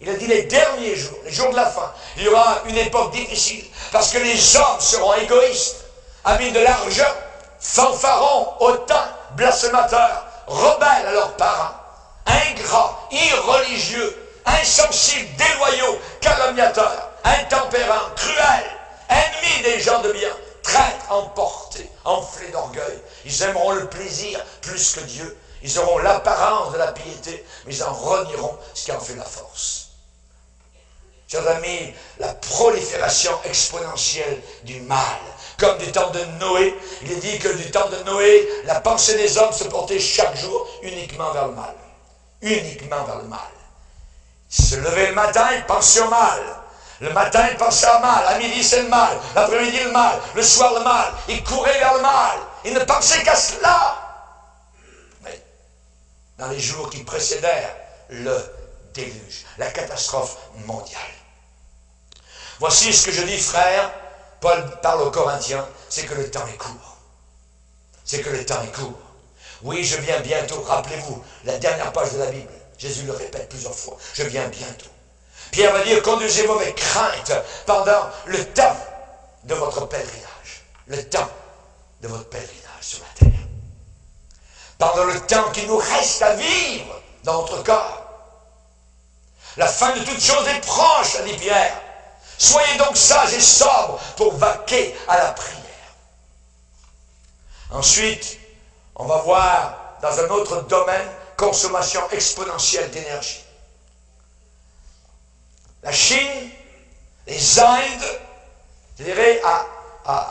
Il a dit les derniers jours, les jours de la fin. Il y aura une époque difficile, parce que les hommes seront égoïstes, amis de l'argent, fanfarons, hautains, blasphémateurs, rebelles à leurs parents, ingrats, irreligieux, insensibles, déloyaux, calomniateurs, intempérants, cruels, ennemis des gens de bien, traîtres, emportés, enflés d'orgueil. Ils aimeront le plaisir plus que Dieu. Ils auront l'apparence de la piété, mais ils en renieront ce qui en fait la force. Chers amis, la prolifération exponentielle du mal, comme du temps de Noé, il est dit que du temps de Noé, la pensée des hommes se portait chaque jour uniquement vers le mal. Uniquement vers le mal. Ils se levaient le matin, ils pensaient au mal. Le matin, ils pensaient au mal. À midi, c'est le mal. L'après-midi, le mal. Le soir, le mal. Ils couraient vers le mal. Ils ne pensaient qu'à cela. Mais dans les jours qui précédèrent le déluge, la catastrophe mondiale. Voici ce que je dis, frère. Paul parle aux Corinthiens, c'est que le temps est court. C'est que le temps est court. Oui, je viens bientôt. Rappelez-vous, la dernière page de la Bible. Jésus le répète plusieurs fois. Je viens bientôt. Pierre va dire, conduisez-vous avec crainte pendant le temps de votre pèlerinage. Le temps de votre pèlerinage sur la terre. Pendant le temps qu'il nous reste à vivre dans notre corps. La fin de toute chose est proche, a dit Pierre. Soyez donc sages et sobres pour vaquer à la prière. Ensuite, on va voir dans un autre domaine, consommation exponentielle d'énergie. La Chine, les Indes, je dirais,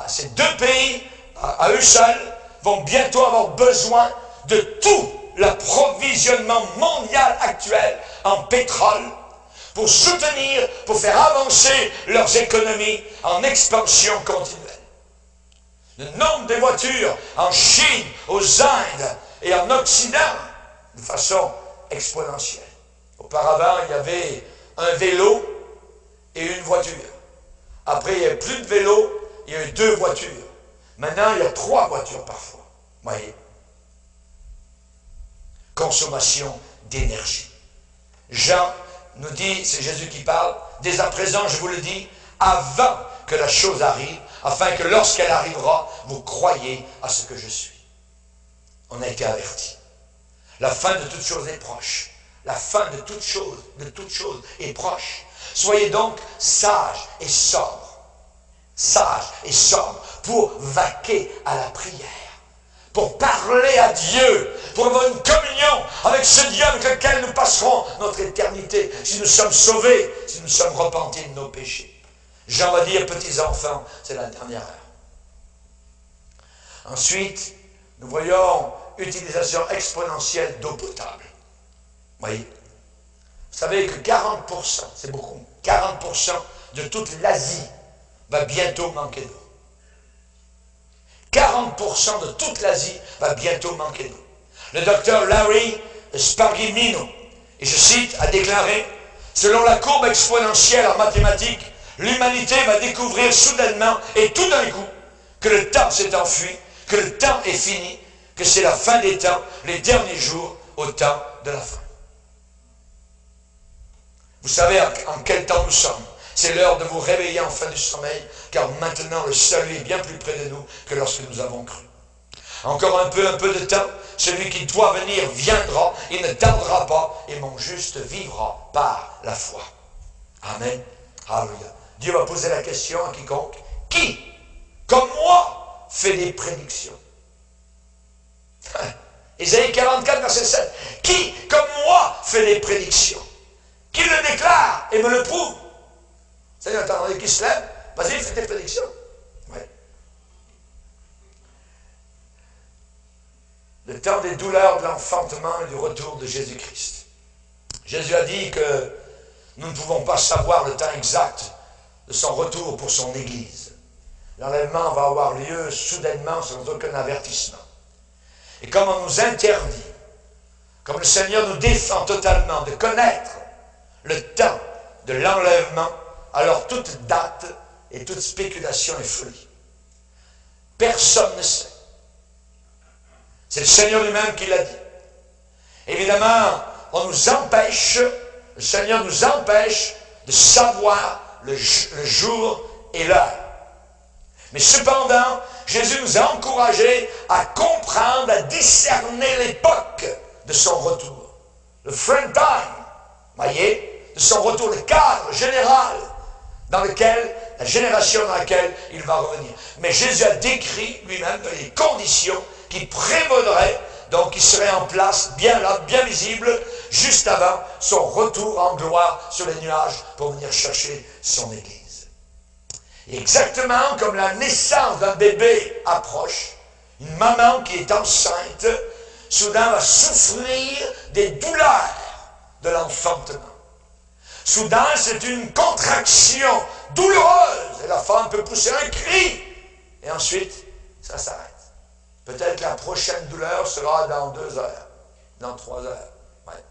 ces deux pays, à eux seuls, vont bientôt avoir besoin de tout l'approvisionnement mondial actuel en pétrole pour soutenir, pour faire avancer leurs économies en expansion continuelle. Le nombre de voitures en Chine, aux Indes et en Occident, de façon exponentielle. Auparavant, il y avait un vélo et une voiture. Après, il n'y avait plus de vélo, il y a eu 2 voitures. Maintenant, il y a 3 voitures parfois. Vous voyez? Consommation d'énergie. Jean nous dit, c'est Jésus qui parle, dès à présent, je vous le dis, avant que la chose arrive, afin que lorsqu'elle arrivera, vous croyiez à ce que je suis. On a été avertis. La fin de toute chose est proche. La fin de toute chose est proche. Soyez donc sages et sobres. Sages et sobres pour vaquer à la prière. Pour parler à Dieu. Pour avoir une communion avec ce Dieu avec lequel nous passerons notre éternité. Si nous sommes sauvés, si nous sommes repentis de nos péchés. Jean va dire, petits enfants, c'est la dernière heure. Ensuite, nous voyons utilisation exponentielle d'eau potable. Voyez? Vous savez que 40%, c'est beaucoup, 40% de toute l'Asie va bientôt manquer d'eau. 40% de toute l'Asie va bientôt manquer d'eau. Le docteur Larry Spargimino, et je cite, a déclaré, selon la courbe exponentielle en mathématiques, l'humanité va découvrir soudainement et tout d'un coup que le temps s'est enfui, que le temps est fini, que c'est la fin des temps, les derniers jours au temps de la fin. Vous savez en quel temps nous sommes. C'est l'heure de vous réveiller en fin du sommeil, car maintenant le salut est bien plus près de nous que lorsque nous avons cru. Encore un peu de temps, celui qui doit venir viendra, il ne tardera pas, et mon juste vivra par la foi. Amen. Alléluia. Dieu va poser la question à quiconque, qui, comme moi, fait des prédictions? Ésaïe 44, verset 7. Qui, comme moi, fait des prédictions? Qui le déclare et me le prouve? Seigneur, attendez, qui se lève? Vas-y, fais tes prédictions. Oui. Le temps des douleurs de l'enfantement et du retour de Jésus-Christ. Jésus a dit que nous ne pouvons pas savoir le temps exact de son retour pour son Église. L'enlèvement va avoir lieu soudainement sans aucun avertissement. Et comme on nous interdit, comme le Seigneur nous défend totalement de connaître le temps de l'enlèvement, alors toute date et toute spéculation est folie. Personne ne sait. C'est le Seigneur lui-même qui l'a dit. Évidemment, on nous empêche, le Seigneur nous empêche de savoir le jour et l'heure. Mais cependant, Jésus nous a encouragés à comprendre, à discerner l'époque de son retour. Le friend time. Voyez, de son retour, le cadre général dans lequel, la génération dans laquelle il va revenir. Mais Jésus a décrit lui-même les conditions qui prévaudrait, donc qui serait en place, bien là, bien visible, juste avant son retour en gloire sur les nuages pour venir chercher son Église. Et exactement comme la naissance d'un bébé approche, une maman qui est enceinte, soudain va souffrir des douleurs de l'enfantement. Soudain, c'est une contraction douloureuse, et la femme peut pousser un cri, et ensuite, ça s'arrête. Peut-être la prochaine douleur sera dans 2 heures, dans 3 heures. Ouais.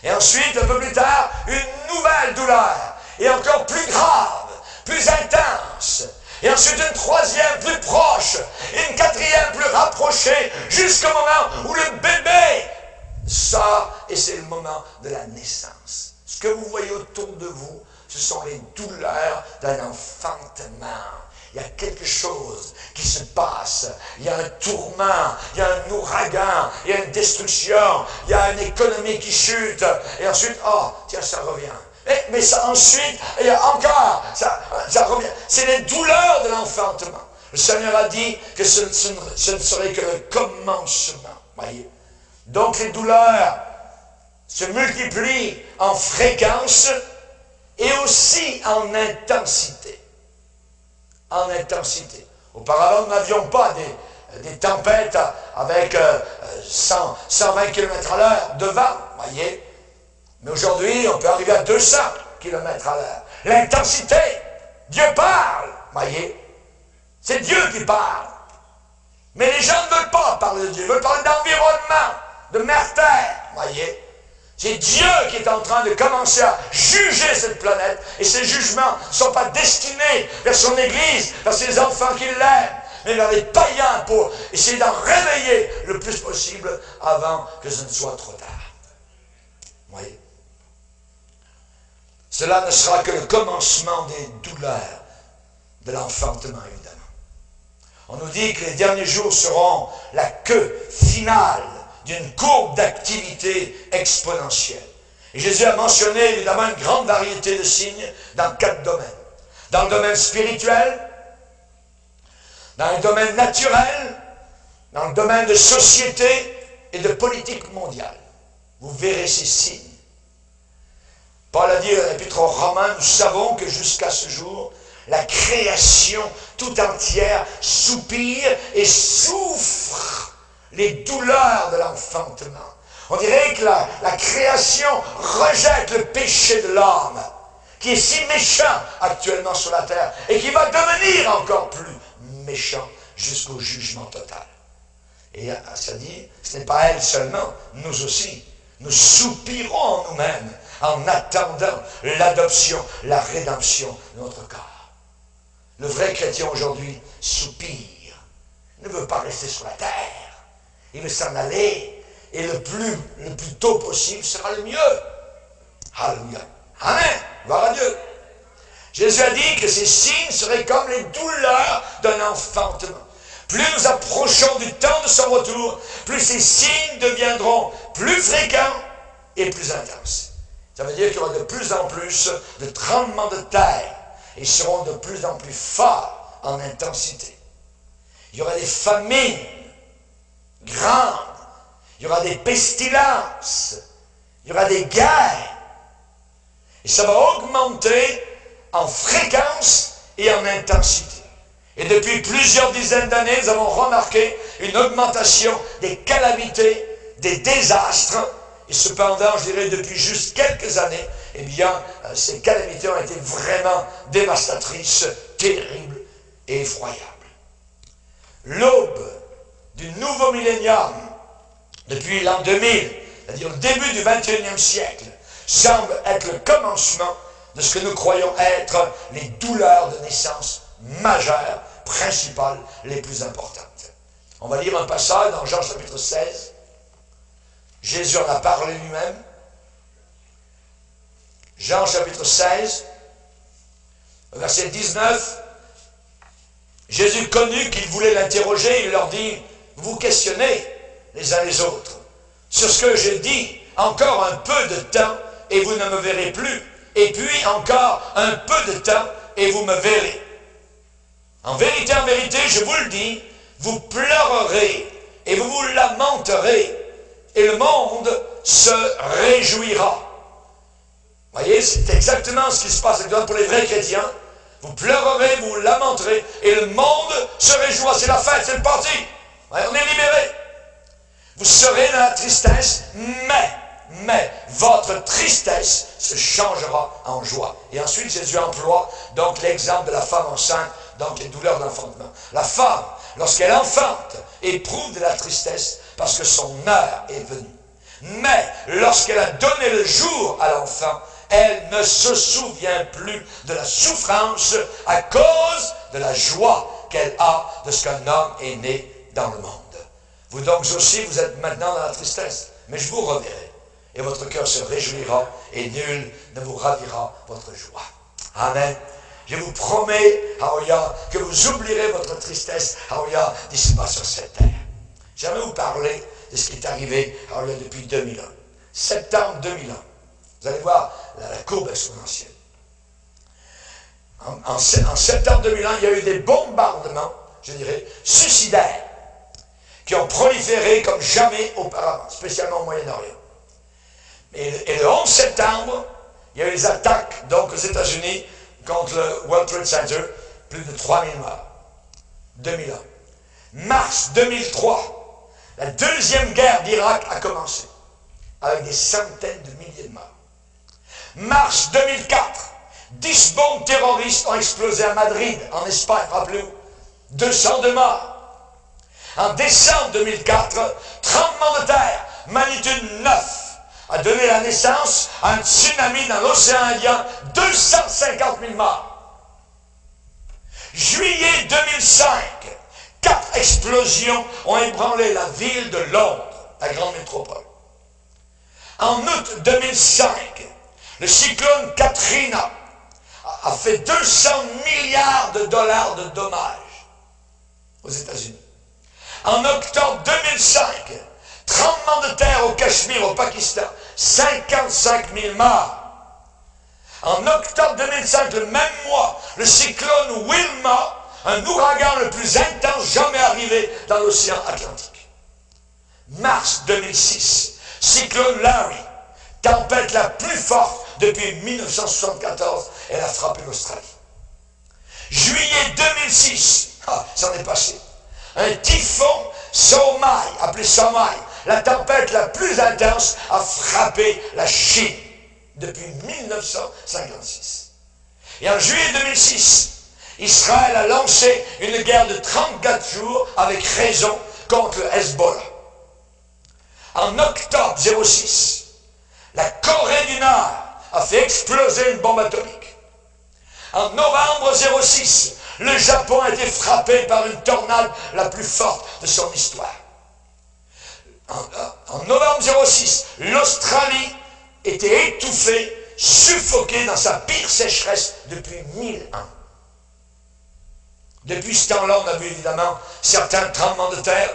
Et ensuite, un peu plus tard, une nouvelle douleur, et encore plus grave, plus intense. Et ensuite une troisième plus proche, et une quatrième plus rapprochée, jusqu'au moment où le bébé sort, et c'est le moment de la naissance. Ce que vous voyez autour de vous, ce sont les douleurs d'un enfantement. Il y a quelque chose qui se passe, il y a un tourment, il y a un ouragan, il y a une destruction, il y a une économie qui chute, et ensuite, oh, tiens, ça revient. Mais ça, ensuite, il y a encore, ça revient. C'est les douleurs de l'enfantement. Le Seigneur a dit que ce ne serait que le commencement. Voyez. Donc les douleurs se multiplient en fréquence et aussi en intensité. En intensité. Auparavant, nous n'avions pas des tempêtes avec 120 km à l'heure de vent, voyez. Mais aujourd'hui, on peut arriver à 200 km à l'heure. L'intensité, Dieu parle, voyez. C'est Dieu qui parle. Mais les gens ne veulent pas parler de Dieu, ils veulent parler d'environnement, de mère-terre, voyez. C'est Dieu qui est en train de commencer à juger cette planète. Et ces jugements ne sont pas destinés vers son Église, vers ses enfants qui l'aiment, mais vers les païens pour essayer d'en réveiller le plus possible avant que ce ne soit trop tard. Voyez. Cela ne sera que le commencement des douleurs de l'enfantement, évidemment. On nous dit que les derniers jours seront la queue finale d'une courbe d'activité exponentielle. Et Jésus a mentionné évidemment une grande variété de signes dans 4 domaines. Dans le domaine spirituel, dans le domaine naturel, dans le domaine de société et de politique mondiale. Vous verrez ces signes. Paul a dit dans l'Épître aux Romains, nous savons que jusqu'à ce jour, la création tout entière soupire et souffre les douleurs de l'enfantement. On dirait que la création rejette le péché de l'homme, qui est si méchant actuellement sur la terre, et qui va devenir encore plus méchant jusqu'au jugement total. Et ça dit, ce n'est pas elle seulement, nous aussi. Nous soupirons en nous-mêmes en attendant l'adoption, la rédemption de notre corps. Le vrai chrétien aujourd'hui soupire, ne veut pas rester sur la terre. Il veut s'en aller, et le plus tôt possible sera le mieux. Alléluia. Amen. Gloire à Dieu. Jésus a dit que ces signes seraient comme les douleurs d'un enfantement. Plus nous approchons du temps de son retour, plus ces signes deviendront plus fréquents et plus intenses. Ça veut dire qu'il y aura de plus en plus de tremblements de terre et ils seront de plus en plus forts en intensité. Il y aura des famines grandes, il y aura des pestilences, il y aura des guerres. Et ça va augmenter en fréquence et en intensité. Et depuis plusieurs dizaines d'années, nous avons remarqué une augmentation des calamités, des désastres. Et cependant, je dirais, depuis juste quelques années, eh bien, ces calamités ont été vraiment dévastatrices, terribles et effroyables. L'aube du nouveau millénium, depuis l'an 2000, c'est-à-dire le début du XXIe siècle, semble être le commencement de ce que nous croyons être les douleurs de naissance majeures, principales, les plus importantes. On va lire un passage dans Jean chapitre 16. Jésus en a parlé lui-même. Jean chapitre 16, verset 19. Jésus connut qu'ils voulaient l'interroger, il leur dit, vous questionnez les uns les autres sur ce que j'ai dit, encore un peu de temps et vous ne me verrez plus. Et puis encore un peu de temps et vous me verrez. En vérité, je vous le dis, vous pleurerez et vous vous lamenterez et le monde se réjouira. Voyez, c'est exactement ce qui se passe pour les vrais chrétiens. Vous pleurerez, vous vous lamenterez et le monde se réjouira. C'est la fête, c'est le parti. Ouais, on est libérés. Vous serez dans la tristesse, mais votre tristesse se changera en joie. Et ensuite, Jésus emploie donc l'exemple de la femme enceinte, donc les douleurs d'enfantement. La femme, lorsqu'elle enfante, éprouve de la tristesse parce que son heure est venue. Mais lorsqu'elle a donné le jour à l'enfant, elle ne se souvient plus de la souffrance à cause de la joie qu'elle a de ce qu'un homme est né dans le monde. Vous donc aussi, vous êtes maintenant dans la tristesse, mais je vous reverrai. Et votre cœur se réjouira, et nul ne vous ravira votre joie. Amen. Je vous promets, alléluia, que vous oublierez votre tristesse, alléluia, d'ici-bas sur cette terre. J'aimerais vous parler de ce qui est arrivé, alléluia, depuis 2000 ans. Septembre 2000 ans. Vous allez voir la courbe exponentielle. En septembre 2001, il y a eu des bombardements, je dirais, suicidaires, qui ont proliféré comme jamais auparavant, spécialement au Moyen-Orient. Et le 11 septembre, il y a eu les attaques, donc aux États-Unis, contre le World Trade Center, plus de 3000 morts. 2000 ans. Mars 2003, la deuxième guerre d'Irak a commencé, avec des centaines de milliers de morts. Mars 2004, 10 bombes terroristes ont explosé à Madrid, en Espagne, rappelez-vous. 202 morts. En décembre 2004, tremblement de terre, magnitude 9, a donné la naissance à un tsunami dans l'océan Indien, 250 000 morts. Juillet 2005, 4 explosions ont ébranlé la ville de Londres, la grande métropole. En août 2005, le cyclone Katrina a fait 200 milliards de dollars de dommages aux États-Unis. En octobre 2005, tremblement de terre au Cachemire, au Pakistan, 55 000 morts. En octobre 2005, le même mois, le cyclone Wilma, un ouragan le plus intense jamais arrivé dans l'océan Atlantique. Mars 2006, cyclone Larry, tempête la plus forte depuis 1974, elle a frappé l'Australie. Juillet 2006, ça en est passé. Un typhon Somai, appelé Somai, la tempête la plus intense, a frappé la Chine depuis 1956. Et en juillet 2006, Israël a lancé une guerre de 34 jours, avec raison, contre le Hezbollah. En octobre 06, la Corée du Nord a fait exploser une bombe atomique. En novembre 06, le Japon a été frappé par une tornade la plus forte de son histoire. En novembre 06, l'Australie était étouffée, suffoquée dans sa pire sécheresse depuis 1000 ans. Depuis ce temps-là, on a vu évidemment certains tremblements de terre,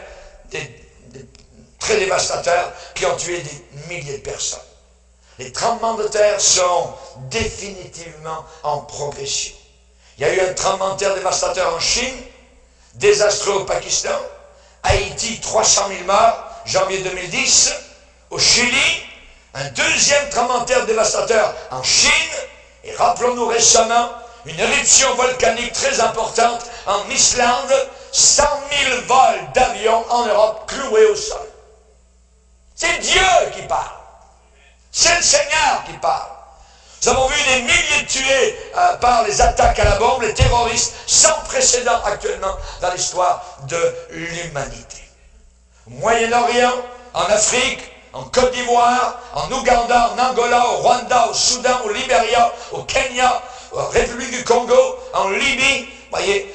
très dévastateurs, qui ont tué des milliers de personnes. Les tremblements de terre sont définitivement en progression. Il y a eu un tremblement de terre dévastateur en Chine, désastreux au Pakistan, Haïti, 300 000 morts, janvier 2010, au Chili, un deuxième tremblement de terre dévastateur en Chine, et rappelons-nous récemment, une éruption volcanique très importante en Islande, 100 000 vols d'avions en Europe cloués au sol. C'est Dieu qui parle. C'est le Seigneur qui parle. Nous avons vu des milliers tués par les attaques à la bombe, les terroristes, sans précédent actuellement dans l'histoire de l'humanité. Au Moyen-Orient, en Afrique, en Côte d'Ivoire, en Ouganda, en Angola, au Rwanda, au Soudan, au Libéria, au Kenya, en République du Congo, en Libye, voyez,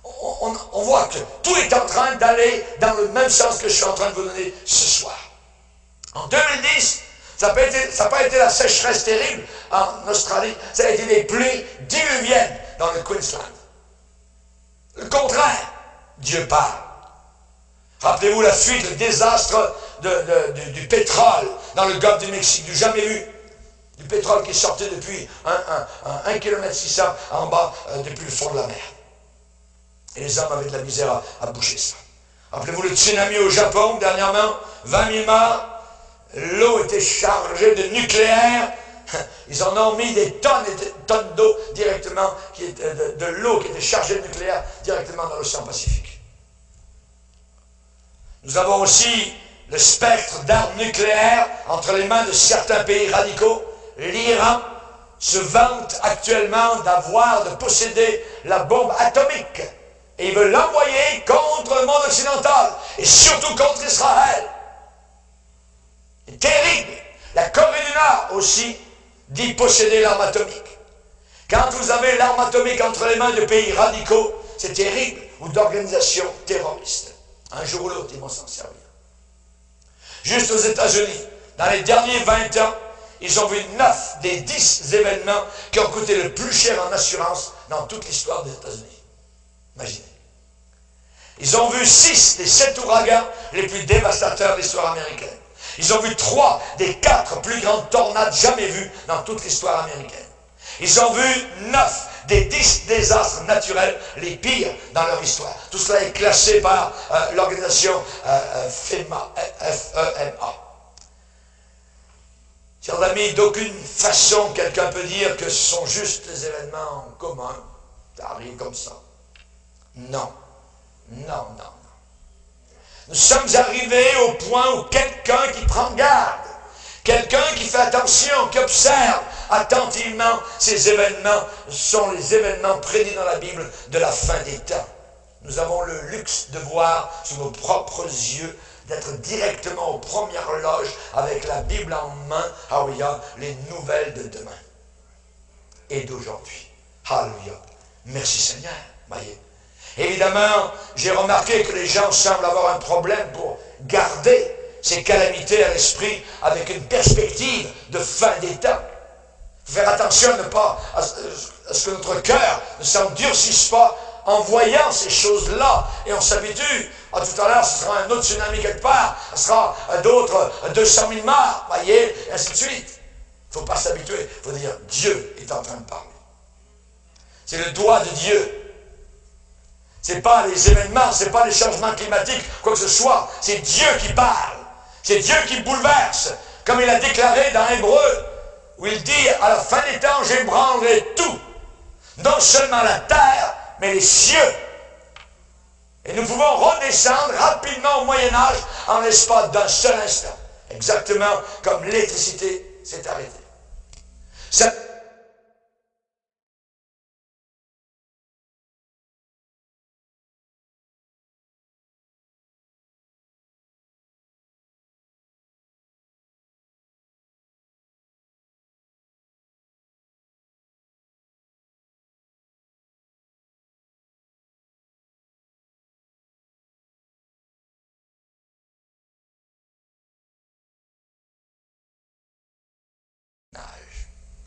on voit que tout est en train d'aller dans le même sens que je suis en train de vous donner ce soir. En 2010, ça n'a pas été la sécheresse terrible en Australie, ça a été des pluies diluviennes dans le Queensland. Le contraire, Dieu parle. Rappelez-vous la fuite, le désastre du pétrole dans le golfe du Mexique, du jamais vu. Du pétrole qui sortait depuis 1,6 km en bas, depuis le fond de la mer. Et les hommes avaient de la misère à boucher ça. Rappelez-vous le tsunami au Japon, dernièrement, 20 000 morts. L'eau était chargée de nucléaire. Ils en ont mis des tonnes et des tonnes d'eau directement, de l'eau qui était chargée de nucléaire directement dans l'océan Pacifique. Nous avons aussi le spectre d'armes nucléaires entre les mains de certains pays radicaux. L'Iran se vante actuellement de posséder la bombe atomique. Et il veut l'envoyer contre le monde occidental. Et surtout contre Israël. C'est terrible. La Corée du Nord aussi dit posséder l'arme atomique. Quand vous avez l'arme atomique entre les mains de pays radicaux, c'est terrible, ou d'organisations terroristes. Un jour ou l'autre, ils vont s'en servir. Juste aux États-Unis, dans les derniers 20 ans, ils ont vu 9 des 10 événements qui ont coûté le plus cher en assurance dans toute l'histoire des États-Unis. Imaginez. Ils ont vu 6 des 7 ouragans les plus dévastateurs de l'histoire américaine. Ils ont vu 3 des 4 plus grandes tornades jamais vues dans toute l'histoire américaine. Ils ont vu 9 des 10 désastres naturels les pires dans leur histoire. Tout cela est classé par l'organisation FEMA, F-E-M-A. Chers amis, d'aucune façon quelqu'un peut dire que ce sont juste des événements communs. Ça arrive comme ça. Non. Non, non, non. Nous sommes arrivés au point où quelqu'un qui prend garde, quelqu'un qui fait attention, qui observe attentivement ces événements, sont les événements prédits dans la Bible de la fin des temps. Nous avons le luxe de voir sous nos propres yeux, d'être directement aux premières loges avec la Bible en main, alléluia, les nouvelles de demain et d'aujourd'hui. Alléluia. Merci Seigneur. Voyez. Évidemment, j'ai remarqué que les gens semblent avoir un problème pour garder ces calamités à l'esprit avec une perspective de fin des temps. Faire attention à ce que notre cœur ne s'endurcisse pas en voyant ces choses-là. Et on s'habitue. Tout à l'heure, ce sera un autre tsunami quelque part. Ce sera d'autres 200 000 morts. Voyez, et ainsi de suite. Il ne faut pas s'habituer. Il faut dire, Dieu est en train de parler. C'est le doigt de Dieu. Ce n'est pas les événements, ce n'est pas les changements climatiques, quoi que ce soit. C'est Dieu qui parle. C'est Dieu qui bouleverse. Comme il a déclaré dans Hébreu, où il dit, à la fin des temps, j'ébranlerai tout. Non seulement la terre, mais les cieux. Et nous pouvons redescendre rapidement au Moyen-Âge en l'espace d'un seul instant. Exactement comme l'électricité s'est arrêtée.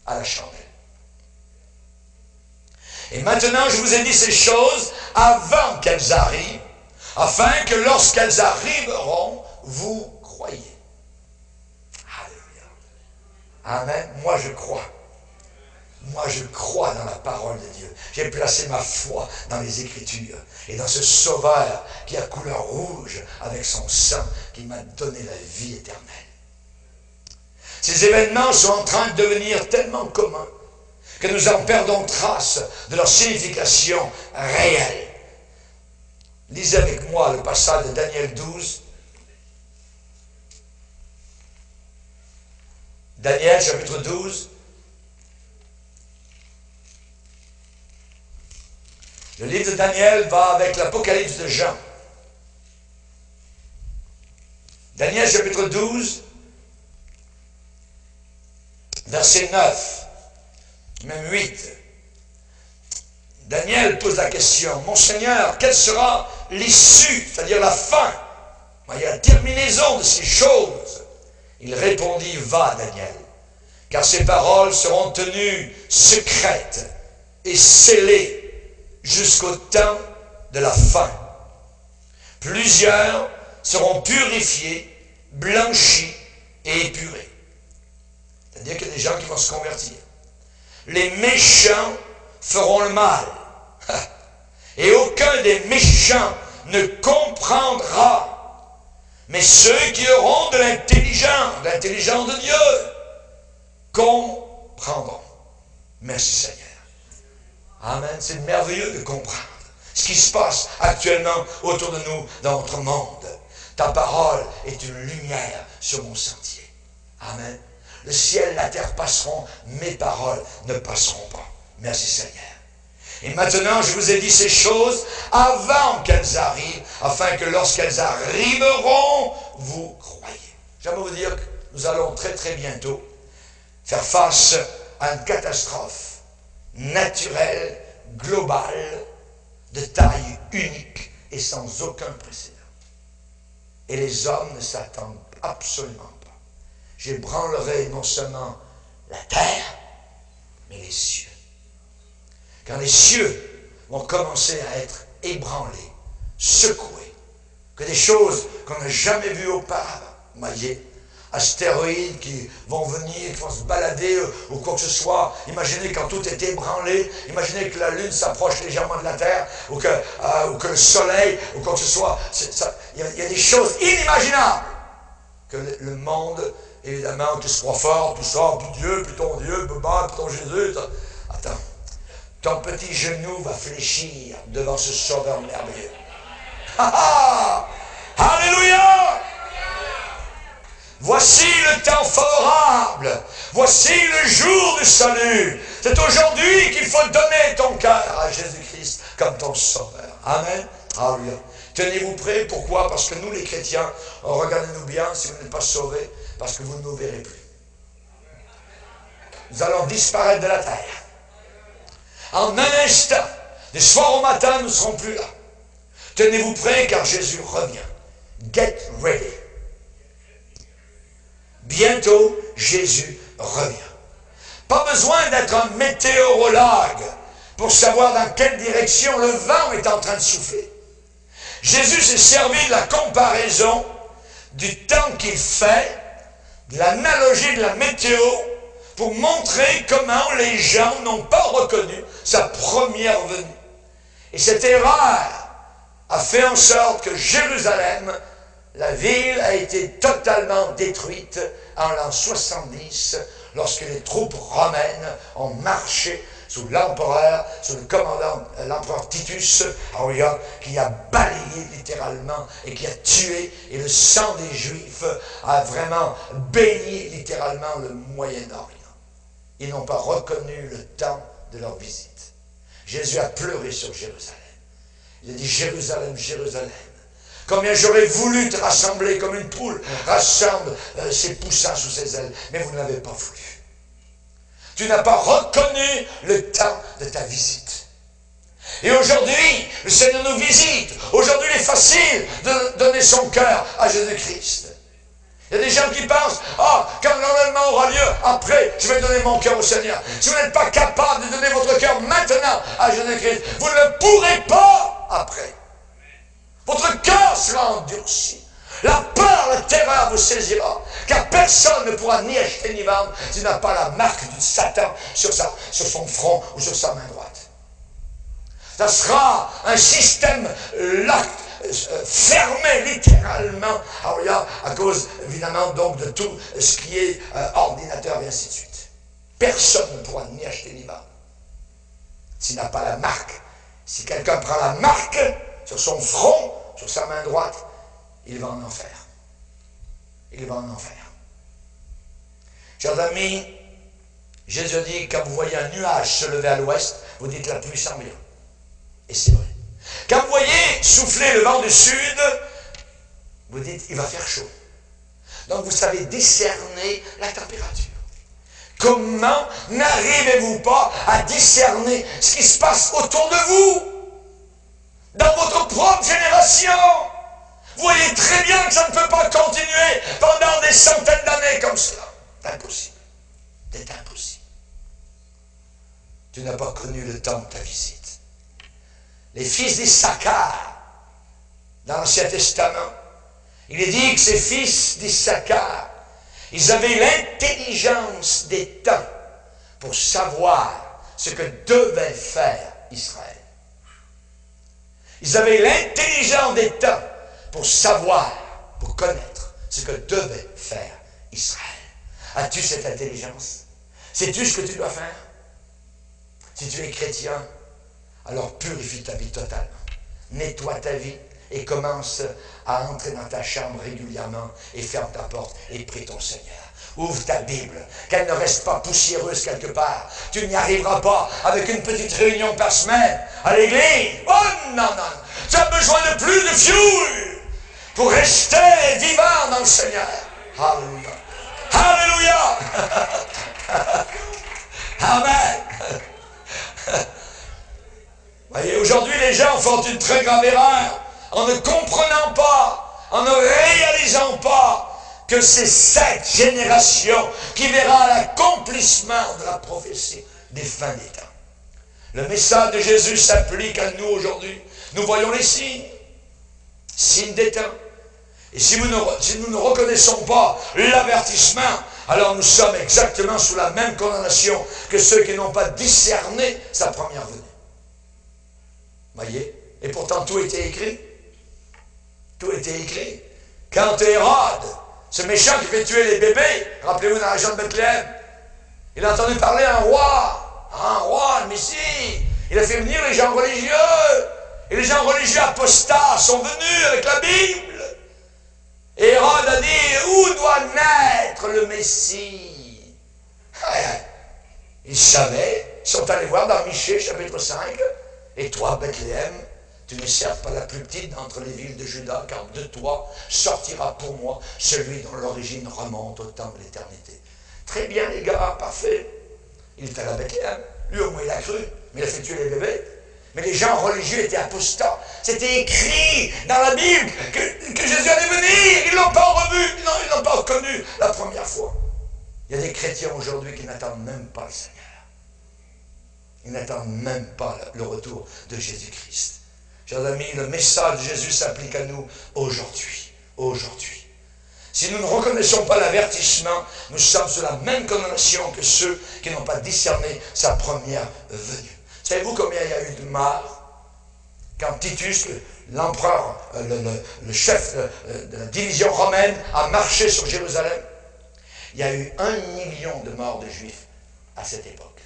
À la chandelle. Et maintenant, je vous ai dit ces choses avant qu'elles arrivent, afin que lorsqu'elles arriveront, vous croyez. Alléluia. Amen. Moi, je crois. Moi, je crois dans la parole de Dieu. J'ai placé ma foi dans les Écritures et dans ce Sauveur qui a couleur rouge avec son sang, qui m'a donné la vie éternelle. Ces événements sont en train de devenir tellement communs que nous en perdons trace de leur signification réelle. Lisez avec moi le passage de Daniel 12. Daniel chapitre 12. Le livre de Daniel va avec l'Apocalypse de Jean. Daniel chapitre 12. Verset 9, même 8. Daniel pose la question, mon Seigneur, quelle sera l'issue, c'est-à-dire la fin, la terminaison de ces choses? Il répondit, va Daniel, car ces paroles seront tenues secrètes et scellées jusqu'au temps de la fin. Plusieurs seront purifiés, blanchis et épurés. C'est-à-dire qu'il y a des gens qui vont se convertir. Les méchants feront le mal. Et aucun des méchants ne comprendra. Mais ceux qui auront de l'intelligence de Dieu, comprendront. Merci Seigneur. Amen. C'est merveilleux de comprendre ce qui se passe actuellement autour de nous dans notre monde. Ta parole est une lumière sur mon sentier. Amen. Le ciel et la terre passeront, mes paroles ne passeront pas. Merci Seigneur. Et maintenant, je vous ai dit ces choses avant qu'elles arrivent, afin que lorsqu'elles arriveront, vous croyez. J'aimerais vous dire que nous allons très très bientôt faire face à une catastrophe naturelle, globale, de taille unique et sans aucun précédent. Et les hommes ne s'attendent absolument pas. J'ébranlerai non seulement la terre, mais les cieux. Quand les cieux vont commencer à être ébranlés, secoués, que des choses qu'on n'a jamais vues auparavant, voyez, astéroïdes qui vont venir, qui vont se balader ou quoi que ce soit. Imaginez quand tout est ébranlé, imaginez que la Lune s'approche légèrement de la Terre, ou que le Soleil, ou quoi que ce soit. Il y a des choses inimaginables que le monde, évidemment, qui se croit fort, tout ça, puis Dieu, puis ton Jésus. Attends, ton petit genou va fléchir devant ce Sauveur merveilleux. Alléluia! Voici le temps favorable. Voici le jour du salut. C'est aujourd'hui qu'il faut donner ton cœur à Jésus-Christ comme ton sauveur. Amen. Alléluia. Tenez-vous prêts. Pourquoi? Parce que nous, les chrétiens, regardez-nous bien si vous n'êtes pas sauvés, parce que vous ne nous verrez plus. Nous allons disparaître de la terre. En un instant, du soir au matin, nous ne serons plus là. Tenez-vous prêts, car Jésus revient. Get ready. Bientôt, Jésus revient. Pas besoin d'être un météorologue pour savoir dans quelle direction le vent est en train de souffler. Jésus s'est servi de la comparaison du temps qu'il fait, de l'analogie de la météo, pour montrer comment les gens n'ont pas reconnu sa première venue. Et cette erreur a fait en sorte que Jérusalem, la ville, a été totalement détruite en l'an 70, lorsque les troupes romaines ont marché sous l'empereur, sous le commandant, l'empereur Titus, qui a balayé littéralement et qui a tué, et le sang des Juifs a vraiment baigné littéralement le Moyen-Orient. Ils n'ont pas reconnu le temps de leur visite. Jésus a pleuré sur Jérusalem. Il a dit, Jérusalem, Jérusalem, combien j'aurais voulu te rassembler comme une poule rassemble ses poussins sous ses ailes, mais vous ne l'avez pas voulu. Tu n'as pas reconnu le temps de ta visite. Et aujourd'hui, le Seigneur nous visite. Aujourd'hui, il est facile de donner son cœur à Jésus-Christ. Il y a des gens qui pensent, quand l'enlèvement aura lieu, après, je vais donner mon cœur au Seigneur. Si vous n'êtes pas capable de donner votre cœur maintenant à Jésus-Christ, vous ne le pourrez pas après. Votre cœur sera endurci. La peur, la terreur vous saisira. Car personne ne pourra ni acheter ni vendre s'il n'a pas la marque du Satan sur son front ou sur sa main droite. Ça sera un système fermé littéralement à cause évidemment donc de tout ce qui est ordinateur et ainsi de suite. Personne ne pourra ni acheter ni vendre s'il n'a pas la marque. Si quelqu'un prend la marque sur son front, sur sa main droite, il va en enfer. Il va en enfer. Chers amis, Jésus dit, quand vous voyez un nuage se lever à l'ouest, vous dites la pluie s'en vient. Et c'est vrai. Quand vous voyez souffler le vent du sud, vous dites, il va faire chaud. Donc vous savez discerner la température. Comment n'arrivez-vous pas à discerner ce qui se passe autour de vous? Dans votre propre génération? Vous voyez très bien que ça ne peut pas continuer pendant des centaines d'années comme cela. C'est impossible. C'est impossible. Tu n'as pas connu le temps de ta visite. Les fils d'Issachar, dans l'Ancien Testament, Il est dit que ces fils d'Issachar, ils avaient l'intelligence des temps pour savoir ce que devait faire Israël. Ils avaient l'intelligence des temps pour savoir, pour connaître ce que devait faire Israël. As-tu cette intelligence? Sais-tu ce que tu dois faire? Si tu es chrétien, alors purifie ta vie totalement. Nettoie ta vie et commence à entrer dans ta chambre régulièrement et ferme ta porte et prie ton Seigneur. Ouvre ta Bible, qu'elle ne reste pas poussiéreuse quelque part. Tu n'y arriveras pas avec une petite réunion par semaine à l'église. Oh non, non, non. Tu as besoin de plus de fuel pour rester vivant dans le Seigneur. Alléluia. Alléluia. Amen. Voyez, aujourd'hui, les gens font une très grave erreur en ne comprenant pas, en ne réalisant pas que c'est cette génération qui verra l'accomplissement de la prophétie des fins des temps. Le message de Jésus s'applique à nous aujourd'hui. Nous voyons les signes des temps. Et si nous ne reconnaissons pas l'avertissement, alors nous sommes exactement sous la même condamnation que ceux qui n'ont pas discerné sa première venue. Voyez? Et pourtant tout était écrit. Tout était écrit. Quand Hérode, ce méchant qui fait tuer les bébés, rappelez-vous dans la région de Bethléem, il a entendu parler un roi, le Messie. Il a fait venir les gens religieux. Et les gens religieux apostats sont venus avec la Bible. Et Hérode a dit, où doit naître le Messie? Ils savaient, ils sont allés voir dans Michée, chapitre 5, et toi, Bethléem, tu ne seras pas la plus petite d'entre les villes de Juda, car de toi sortira pour moi celui dont l'origine remonte au temps de l'éternité. Très bien, les gars, parfait. Il est à la Bethléem. Lui, au moins, il a cru, mais il a fait tuer les bébés. Mais les gens religieux étaient apostats. C'était écrit dans la Bible que Jésus allait venir. Ils ne l'ont pas revu. Non, ils ne l'ont pas reconnu la première fois. Il y a des chrétiens aujourd'hui qui n'attendent même pas le Seigneur. Ils n'attendent même pas le retour de Jésus-Christ. Chers amis, le message de Jésus s'applique à nous aujourd'hui. Aujourd'hui. Si nous ne reconnaissons pas l'avertissement, nous sommes sous la même condamnation que ceux qui n'ont pas discerné sa première venue. Savez-vous combien il y a eu de morts quand Titus, l'empereur, le chef de la division romaine, a marché sur Jérusalem? Il y a eu 1 million de morts de Juifs à cette époque.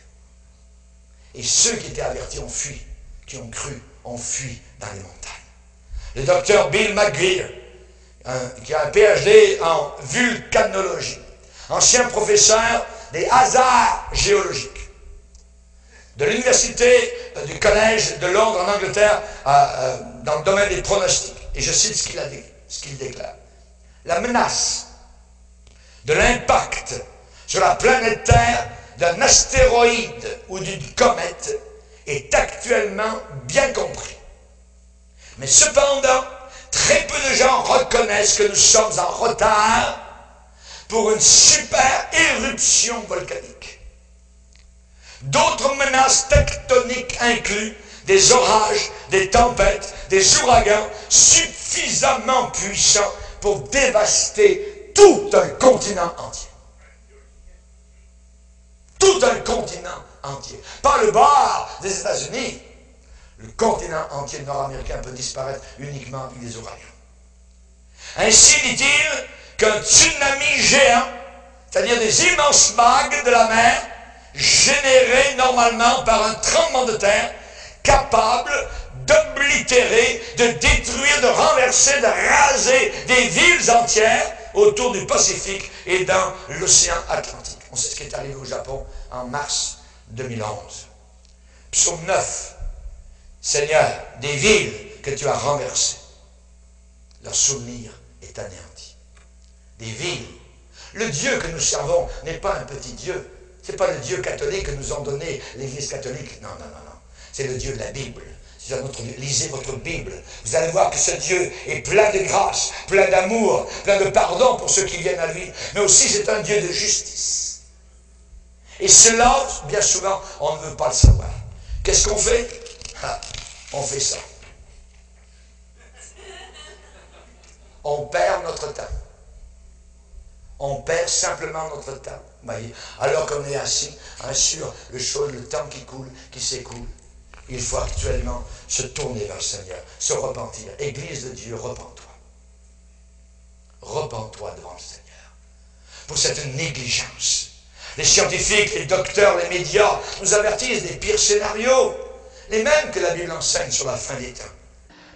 Et ceux qui étaient avertis ont fui, qui ont cru, ont fui dans les montagnes. Le docteur Bill McGeer, qui a un PhD en vulcanologie, ancien professeur des hasards géologiques, de l'université du collège de Londres en Angleterre, dans le domaine des pronostics. Et je cite ce qu'il déclare. La menace de l'impact sur la planète Terre d'un astéroïde ou d'une comète est actuellement bien compris. Mais cependant, très peu de gens reconnaissent que nous sommes en retard pour une super éruption volcanique. D'autres menaces tectoniques incluent des orages, des tempêtes, des ouragans suffisamment puissants pour dévaster tout un continent entier. Tout un continent entier. Pas le bord des États-Unis. Le continent entier nord-américain peut disparaître uniquement avec des ouragans. Ainsi dit-il qu'un tsunami géant, c'est-à-dire des immenses vagues de la mer, générées normalement par un tremblement de terre, capable d'oblitérer, de détruire, de renverser, de raser des villes entières autour du Pacifique et dans l'océan Atlantique. On sait ce qui est arrivé au Japon en mars 2011. Psaume 9. Seigneur, des villes que tu as renversées, leur souvenir est anéanti. Des villes. Le Dieu que nous servons n'est pas un petit Dieu. Ce n'est pas le Dieu catholique que nous ont donné l'Église catholique. Non, non, non, non. C'est le Dieu de la Bible. C'est notre Dieu. Lisez votre Bible. Vous allez voir que ce Dieu est plein de grâce, plein d'amour, plein de pardon pour ceux qui viennent à lui. Mais aussi, c'est un Dieu de justice. Et cela, bien souvent, on ne veut pas le savoir. Qu'est-ce qu'on fait? On fait ça. on perd notre temps. On perd simplement notre temps. Voyez, alors qu'on est assis sur le temps qui coule, qui s'écoule. Il faut actuellement se tourner vers le Seigneur, se repentir. Église de Dieu, repens-toi. Repens-toi devant le Seigneur. Pour cette négligence. Les scientifiques, les docteurs, les médias nous avertissent des pires scénarios. Les mêmes que la Bible enseigne sur la fin des temps.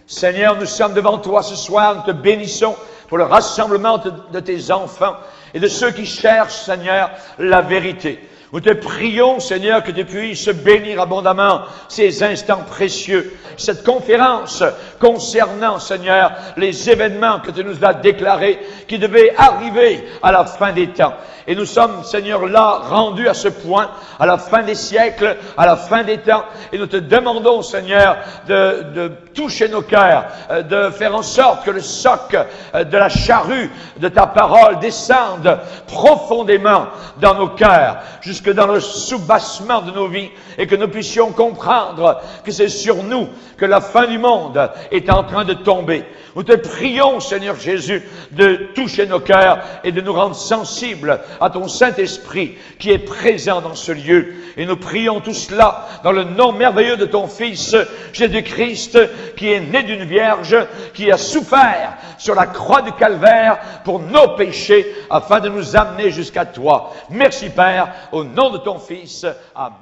Seigneur, nous sommes devant toi ce soir, nous te bénissons pour le rassemblement de tes enfants et de ceux qui cherchent, Seigneur, la vérité. Nous te prions, Seigneur, que tu puisses bénir abondamment ces instants précieux, cette conférence concernant, Seigneur, les événements que tu nous as déclarés, qui devaient arriver à la fin des temps. Et nous sommes, Seigneur, là, rendus à ce point, à la fin des siècles, à la fin des temps, et nous te demandons, Seigneur, de toucher nos cœurs, de faire en sorte que le soc de la charrue de ta parole descende profondément dans nos cœurs, jusque dans le soubassement de nos vies, et que nous puissions comprendre que c'est sur nous que la fin du monde est en train de tomber. Nous te prions, Seigneur Jésus, de toucher nos cœurs et de nous rendre sensibles à ton Saint-Esprit qui est présent dans ce lieu. Et nous prions tout cela dans le nom merveilleux de ton Fils, Jésus-Christ, qui est né d'une vierge, qui a souffert sur la croix du Calvaire pour nos péchés, afin de nous amener jusqu'à toi. Merci, Père, au nom de ton Fils. Amen.